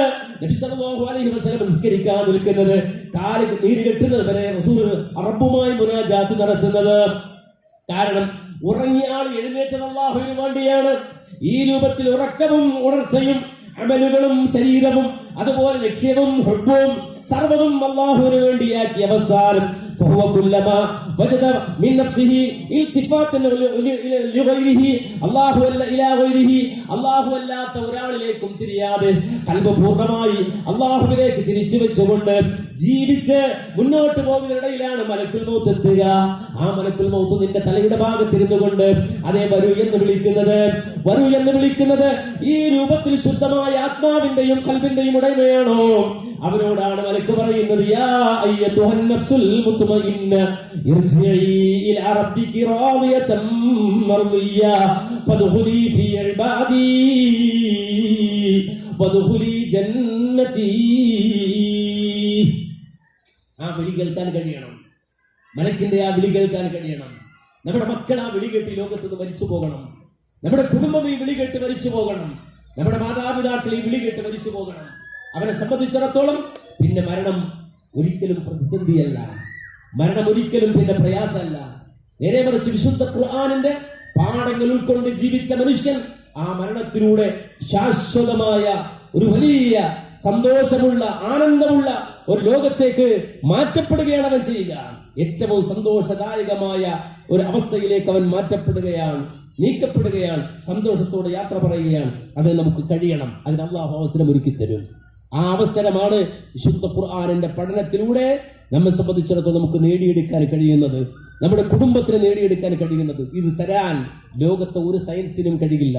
നബി സല്ലല്ലാഹു അലൈഹി വസല്ലം നിസ്കരിക്കാൻ നിൽക്കുന്നത്, കാലിൽ നീര് കെട്ടുന്നത് വരെ റസൂൽ റബ്ബുമായി മുനാജാത്ത് നടത്തുന്നത്. കാരണം ഉറങ്ങിയ ആൾ എഴുന്നേറ്റത് അല്ലാഹുവിന് വേണ്ടിയാണ്. ഈ രൂപത്തിൽ ഉറക്കവും ഉണർച്ചയും അമലുകളും ശരീരവും അതുപോലെ ലക്ഷ്യവും ഹുബ്ബും സർവ്വതും അല്ലാഹുവിന് വേണ്ടിയാക്കി അവസാനം فهو كلما وجد من نفسه التفاتا لغيره الله ولا الى غيره الله ولا ഒരാളിലേക്കും തിരിയാതെ ഖൽബ് പൂർണ്ണമായി അല്ലാഹുവിലേക്ക് തിരിച്ചു വെച്ചുകൊണ്ട് ജീവിച്ച് മുന്നോട്ട് പോകുന്നതിനിടയിലാണ് മലക്കുൽ മൗത്ത് എത്തുക. ആ മലക്കുൽ മൗത്ത് നിന്റെ തലയുടെ ഭാഗത്തിരുന്നു കൊണ്ട് അതേ വരൂ എന്ന് വിളിക്കുന്നത് ഈ രൂപത്തിൽ ശുദ്ധമായ ആത്മാവിന്റെയും ഖൽബിന്റെയും ഉടമയാണോ? അവരോടാണ് മലക്ക് പറയുന്നത്, യാ അയ്യതുഹൻ നഫ്സുൽ മുത്മഇന്ന ഇർജിഇ ഇലാ റബ്ബികി റാദിയതൻ മർദിയ ഫദ്ഖുലി ഫീ ഇബാദി വദ്ഖുലി ജന്നതി. ആ വിളി കേൾക്കാൻ കഴിയണം, മലക്കിന്റെ ആ വിളി കേൾക്കാൻ കഴിയണം. നമ്മുടെ മക്കൾ ആ വിളി കേട്ട് ലോകത്ത് നിന്ന് മരിച്ചു പോകണം. നമ്മുടെ കുടുംബം ഈ വിളി കേട്ട് മരിച്ചു പോകണം. നമ്മുടെ മാതാപിതാക്കൾ ഈ വിളി കേട്ട് മരിച്ചു പോകണം. അവരെ സംബന്ധിച്ചിടത്തോളം പിന്നെ മരണം ഒരിക്കലും പ്രതിസന്ധിയല്ല, മരണം ഒരിക്കലും പിന്നെ പ്രയാസമല്ല. നേരെ മറിച്ച് വിശുദ്ധ ഖുർആനിന്റെ പാഠങ്ങൾ ഉൾക്കൊണ്ട് ജീവിച്ച മനുഷ്യൻ ആ മരണത്തിലൂടെ ശാശ്വതമായ ഒരു വലിയ സന്തോഷമുള്ള ആനന്ദമുള്ള ഒരു ലോകത്തേക്ക് മാറ്റപ്പെടുകയാണ് അവൻ ചെയ്യുക. ഏറ്റവും സന്തോഷദായകമായ ഒരു അവസ്ഥയിലേക്ക് അവൻ മാറ്റപ്പെടുകയാണ്, നീക്കപ്പെടുകയാണ്, സന്തോഷത്തോടെ യാത്ര പറയുകയാണ്. അത് നമുക്ക് കഴിയണം. അതിന് അല്ലാഹു അവസരം ഒരുക്കി തരും. ആ അവസരമാണ് വിശുദ്ധ ഖുർആനിന്റെ പഠനത്തിലൂടെ നമ്മെ സംബന്ധിച്ചിടത്തോളം നമുക്ക് നേടിയെടുക്കാൻ കഴിയുന്നത്, നമ്മുടെ കുടുംബത്തിന് നേടിയെടുക്കാൻ കഴിയുന്നത്. ഇത് തരാൻ ലോകത്തെ ഒരു സയൻസിനും കഴിയില്ല.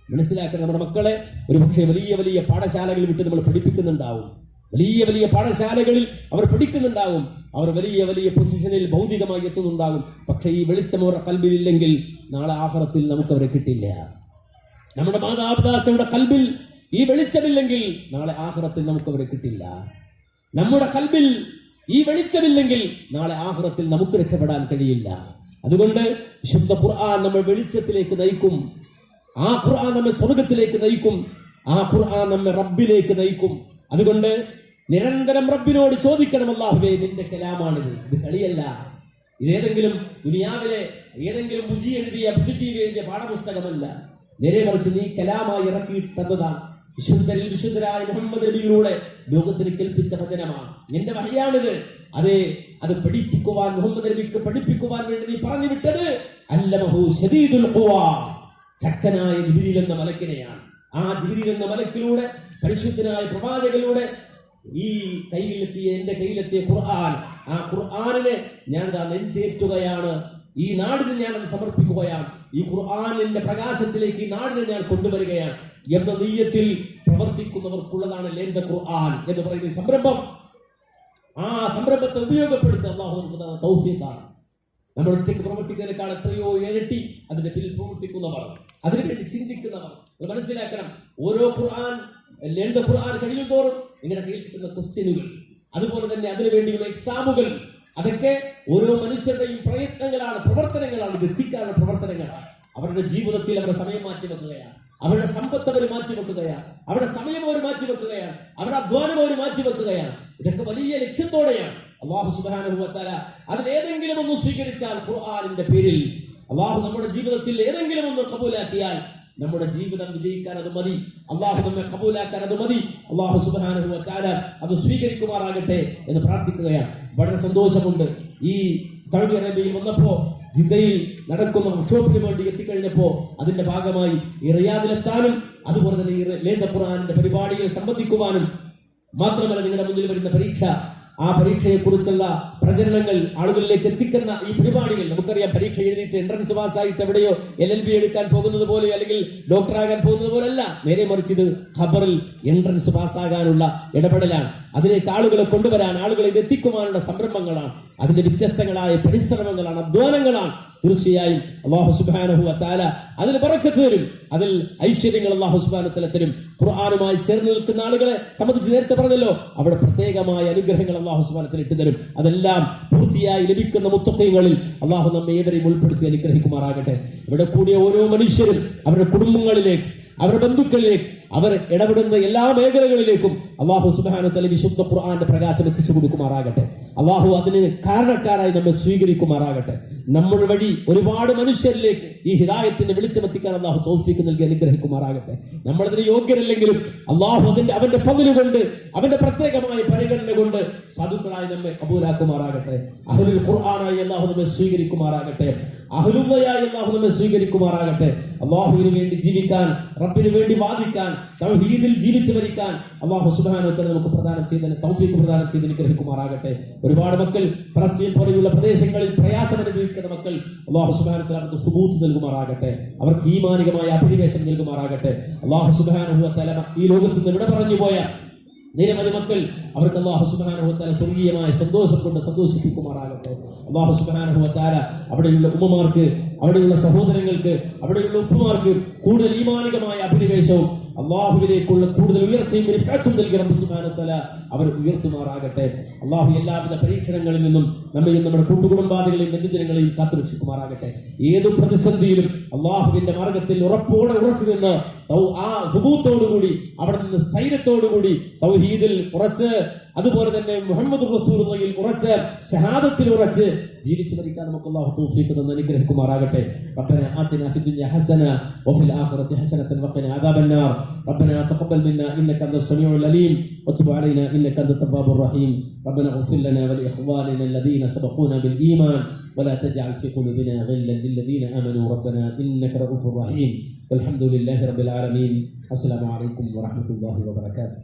മനസ്സിലാക്കണം. നമ്മുടെ മക്കളെ ഒരു പക്ഷേ വലിയ വലിയ പാഠശാലകളിൽ വിട്ട് നമ്മൾ പഠിപ്പിക്കുന്നുണ്ടാവും, വലിയ വലിയ പാഠശാലകളിൽ അവർ പഠിക്കുന്നുണ്ടാവും, അവർ വലിയ വലിയ പൊസിഷനിൽ ഭൗതികമായി എത്തുന്നുണ്ടാകും. പക്ഷേ ഈ വെളിച്ചം അവരുടെ കൽബിലില്ലെങ്കിൽ നാളെ ആഖിറത്തിൽ നമുക്ക് അവരെ കിട്ടില്ല. നമ്മുടെ മാതാപിതാക്കളുടെ കൽബിൽ ഈ വെളിച്ചമില്ലെങ്കിൽ നാളെ ആഖിറത്തിൽ നമുക്ക് അവരെ കിട്ടില്ല. നമ്മുടെ കൽബിൽ ഈ വെളിച്ചമില്ലെങ്കിൽ നാളെ ആഖിറത്തിൽ നമുക്ക് രക്ഷപ്പെടാൻ കഴിയില്ല. അതുകൊണ്ട് വിശുദ്ധ ഖുർആൻ നമ്മൾ വെളിച്ചത്തിലേക്ക് നയിക്കും. ആ ഖുർആൻ നമ്മെ സ്വർഗത്തിലേക്ക് നയിക്കും. ആ ഖുർആൻ നമ്മെ റബ്ബിലേക്ക് നയിക്കും. അതുകൊണ്ട് നിരന്തരം റബ്ബിനോട് ചോദിക്കണം, അല്ലാഹുവേ നിന്റെ കലാമാണിത്, ഇത് കളിയല്ല, ഇതേതെങ്കിലും ദുനിയാവിലെ ഏതെങ്കിലും ബുദ്ധിജീവി എഴുതിയ പാഠപുസ്തകമല്ല. നേരെ മറിച്ച് നീ കലാമായി ഇറക്കി തന്നതാണ്. വിശുദ്ധരായ മുഹമ്മദ് നബിയിലൂടെ ലോകത്തിന് കേൾപ്പിച്ച വചനമാണ്, നിന്റെ വഹയാണിത്. അതെ, അത് പഠിപ്പിക്കുവാൻ മുഹമ്മദ് നബിക്ക് പഠിപ്പിക്കുവാൻ വേണ്ടി നീ പറഞ്ഞു വിട്ടത് അല്ലമഹു ശദീദുൽ ഖുവാ, ശക്തനായ ജിബ്രീൽ എന്ന മലക്കിനെയാണ്. ആ ജിബ്രീൽ എന്ന മലക്കിലൂടെ പരിശുദ്ധനായ പ്രവാചകനിലൂടെ ഈ എന്റെ കയ്യിലെത്തിയ ഖുർആൻ, ആ ഖുർആനിനെ ഞാൻ നെഞ്ചേറ്റുകയാണ്. ഈ നാടിന് ഞാൻ അത് സമർപ്പിക്കുകയാണ്. ഈ ഖുർആനിന്റെ പ്രകാശത്തിലേക്ക് ഈ നാടിനെ ഞാൻ കൊണ്ടുവരികയാണ് എന്ന നീയത്തിൽ പ്രവർത്തിക്കുന്നവർക്കുള്ളതാണ് ലേന്ദ ഖുർആൻ എന്ന് പറയുന്ന സംരംഭം. ആ സംരംഭത്തെ ഉപയോഗപ്പെടുത്തി അല്ലാഹു നമുക്ക് തൗഫീഖാണ്. നമ്മൾ ഒറ്റയ്ക്ക് പ്രവർത്തിക്കുന്നതിനേക്കാൾ എത്രയോ ഇരട്ടി അതിന്റെ പിന്നിൽ പ്രവർത്തിക്കുന്നവർ, അതിനുവേണ്ടി ചിന്തിക്കുന്നവർ. മനസ്സിലാക്കണം, ഓരോ ഖുർആൻ ലേന്ദ ഖുർആൻ കഴിയുന്തോറും ഇങ്ങനെ കേൾക്കുന്ന ക്വസ്റ്റ്യനുകൾ, അതുപോലെ തന്നെ അതിനുവേണ്ടിയുള്ള എക്സാമുകൾ, അതൊക്കെ ഓരോ മനുഷ്യരുടെയും പ്രയത്നങ്ങളാണ്, പ്രവർത്തനങ്ങളാണ്, വ്യക്തിക്കാരുടെ പ്രവർത്തനങ്ങളാണ്. അവരുടെ ജീവിതത്തിൽ അവരുടെ സമയം മാറ്റിവെക്കുകയാണ്, അവരുടെ സമ്പത്ത് അവർ മാറ്റിവെക്കുകയാണ്, അവരുടെ സമയം അവർ മാറ്റിവെക്കുകയാണ്, അവരുടെ അധ്വാനം അവർ മാറ്റിവെക്കുകയാണ്. ഇതൊക്കെ വലിയ ലക്ഷ്യത്തോടെയാണ്. അല്ലാഹു സുബ്ഹാനഹു വ തആല അതിലേതെങ്കിലും ഒന്ന് സ്വീകരിച്ചാൽ, ഖുർആനിന്റെ പേരിൽ അല്ലാഹു നമ്മുടെ ജീവിതത്തിൽ ഏതെങ്കിലും ഒന്ന് കബൂലാക്കിയാൽ നമ്മുടെ ജീവിതം വിജയിക്കാൻ അത് മതി. അല്ലാഹു നമ്മെ കബൂലാക്കാൻ അത് മതി. അല്ലാഹു സുബ്ഹാനഹു വ തആല അത് സ്വീകരിക്കുമാറാകട്ടെ എന്ന് പ്രാർത്ഥിക്കുകയാണ്. വളരെ സന്തോഷമുണ്ട്. ഈ സൗദി അറേബ്യയിൽ വന്നപ്പോ ജിദ്ദയിൽ നടക്കുന്ന വർക്ക്ഷോപ്പിന് വേണ്ടി എത്തിക്കഴിഞ്ഞപ്പോ അതിന്റെ ഭാഗമായി ഈ റിയാദിലെത്താനും അതുപോലെ തന്നെ ഈ ലേഖ ഖുർആനിന്റെ പരിപാടിയിൽ സംബന്ധിക്കുവാനും മാത്രമല്ല നിങ്ങളുടെ മുന്നിൽ വരുന്ന പരീക്ഷ, ആ പരീക്ഷയെ കുറിച്ചുള്ള പ്രചരണങ്ങൾ ആളുകളിലേക്ക് എത്തിക്കുന്ന ഈ പരിപാടികൾ, നമുക്കറിയാം പരീക്ഷ എഴുതിയിട്ട് എൻട്രൻസ് പാസ്സായിട്ട് എവിടെയോ LLB എടുക്കാൻ പോകുന്നത് പോലെ അല്ലെങ്കിൽ ഡോക്ടറാകാൻ പോകുന്നത് പോലല്ല, നേരെ മറിച്ച് ഇത് ഖബറിൽ എൻട്രൻസ് പാസ്സാകാനുള്ള ഇടപെടലാണ്. അതിലേക്ക് ആളുകളെ കൊണ്ടുവരാൻ, ആളുകളെ ഇത് എത്തിക്കുവാനുള്ള സംരംഭങ്ങളാണ്, അതിന്റെ വ്യത്യസ്തങ്ങളായ പരിശ്രമങ്ങളാണ്, അധ്വാനങ്ങളാണ്. തീർച്ചയായും അല്ലാഹു സുബ്ഹാനഹു വ തആല അതിൽ ബറക്കത്ത് തരും, അതിൽ ഐശ്വര്യങ്ങൾ അല്ലാഹു സുബ്ഹാനഹു വ തആല തരും. ഖുർആനുമായി ചേർന്ന് നിൽക്കുന്ന ആളുകളെ സംബന്ധിച്ച് നേരത്തെ പറഞ്ഞല്ലോ, അവിടെ പ്രത്യേകമായ അനുഗ്രഹങ്ങൾ അല്ലാഹു സുബ്ഹാനഹു വ തആല ഇട്ടു തരും. അതെല്ലാം പൂർത്തിയായി ലഭിക്കുന്ന മുത്തഖീങ്ങളിൽ അല്ലാഹു നമ്മെ ഏവരെയും ഉൾപ്പെടുത്തി അനുഗ്രഹിക്കുമാറാകട്ടെ. ഇവിടെ കൂടിയ ഓരോ മനുഷ്യരും അവരുടെ കുടുംബങ്ങളിലേക്ക്, അവരുടെ ബന്ധുക്കളിലേക്ക്, അവർ ഇടപെടുന്ന എല്ലാ മേഖലകളിലേക്കും അല്ലാഹു സുബ്ഹാനഹു വ തആല വിശുദ്ധ ഖുർആന്റെ പ്രകാശം എത്തിച്ചു കൊടുക്കുമാറാകട്ടെ. അല്ലാഹു അതിന് കാരണക്കാരായി നമ്മെ സ്വീകരിക്കുമാറാകട്ടെ. നമ്മൾ വഴി ഒരുപാട് മനുഷ്യരിലേക്ക് ഈ ഹിദായത്തിന്റെ വെളിച്ചമെത്തിക്കാൻ അല്ലാഹു തൗഫീഖ് നൽകി അനുഗ്രഹിക്കുമാറാകട്ടെ. നമ്മളതിന് യോഗ്യരല്ലെങ്കിലും അല്ലാഹു അവന്റെ ഫദ്ല് കൊണ്ട്, അവന്റെ പ്രത്യേകമായ പരിഗണന കൊണ്ട് സാധുക്കളായി നമ്മെ കബൂലാക്കുമാറാകട്ടെ. അഹ്ലുൽ ഖുർആനായി അല്ലാഹു നമ്മെ സ്വീകരിക്കുമാറാകട്ടെ. അഹ്ലുള്ളയായി അല്ലാഹു നമ്മെ സ്വീകരിക്കുമാറാകട്ടെ. അല്ലാഹുവിന് വേണ്ടി ജീവിക്കാൻ, റബ്ബിന് വേണ്ടി വാദിക്കാൻ, തൗഹീദിൽ ജീവിച്ചു മരിക്കാൻ അല്ലാഹു സുബ്ഹാനഹു വ തആല നമുക്ക് പ്രദാനം ചെയ്ത് തൗഫീഖ് പ്രദാനം ചെയ്ത് അനുഗ്രഹിക്കുമാറാകട്ടെ. ഒരുപാട് മക്കൾ ഫലസ്തീൻ പോലെയുള്ള പ്രദേശങ്ങളിൽ പ്രയാസം അനുഭവിക്കുന്ന മക്കൾ അല്ലാഹു സുബ്ഹാനഹു വ തആല അവർക്ക് സുബൂത്ത് നൽകുമാറാകട്ടെ, അവർക്ക് ഈമാനികമായ അഭിനിവേശം നൽകുമാറാകട്ടെ. അല്ലാഹു സുബ്ഹാനഹു വ തആല ഈ ലോകത്ത് നിന്ന് ഇവിടെ പറഞ്ഞു പോയ നിരവധി മക്കൾ അവർക്ക് അല്ലാഹു സുബ്ഹാനഹു വ തആല സ്വർഗീയമായ സന്തോഷം കൊണ്ട് സന്തോഷിപ്പിക്കുമാറാകട്ടെ. അല്ലാഹു സുബ്ഹാനഹു വ തആല അവിടെയുള്ള ഉമ്മമാർക്ക്, അവിടെയുള്ള സഹോദരങ്ങൾക്ക്, അവിടെയുള്ള ഉപ്പമാർക്ക് കൂടുതൽ ഈമാനികമായ അഭിനിവേശവും അല്ലാഹുവിലേക്കുള്ള കൂടുതൽ ഉയർച്ചയും റിഫഅത്തും നൽകി റബ്ബ് സുബ്ഹാനഹു വ തആല അവർ ഉയർത്തുമാറാകട്ടെ. അല്ലാഹു എല്ലാവിധ പരീക്ഷണങ്ങളിൽ നിന്നും നമ്മയും നമ്മുടെ കൂട്ടുകുടുംബാദികളെയും ബന്ധുജനങ്ങളെയും കാത്തുരക്ഷിക്കുമാറാകട്ടെ. ഏതു പ്രതിസന്ധിയിലും അല്ലാഹുവിന്റെ മാർഗത്തിൽ ഉറപ്പോടെ ഉറച്ചു നിന്ന് ആ സുബൂത്തോടുകൂടി, അവിടെ നിന്ന് സ്ഥൈര്യത്തോടുകൂടി തൗഹീദിൽ ഉറച്ച്, അതുപോലെ തന്നെ മുഹമ്മദ് റസൂലുള്ളാഹിയിൽ ഉറച്ച്, ഷഹാദത്തിൽ ഉറച്ച് ജീവിച്ചു മരിക്കാൻ നമുക്ക് അല്ലാഹു തൗഫീഖ് തന്ന് അനുഗ്രഹിക്കുമാറാകട്ടെ. റബ്ബനാ ആതിനാ ഫിദ്ദുനിയ ഹസന വഫിൽ ആഖിറതി ഹസനതൻ വഖിനാ അദാബന്നാർ. റബ്ബനാ തഖബ്ബൽ മിന്നാ ഇന്നക അൻതസ് സമീഉൽ അലീം വതുബ് അലൈനാ ഇന്നക അൻതത് തവ്വാബുർ റഹീം. റബ്ബനാ ഇഗ്ഫിർ ലനാ വലിഇഖ്വാനിനാ الذين سبقونا بالإيمان ولا تجعل في قلوبنا غلا للذين آمنوا ربنا إنك رؤوف رحيم. والحمد لله رب العالمين. السلام عليكم ورحمة الله وبركاته.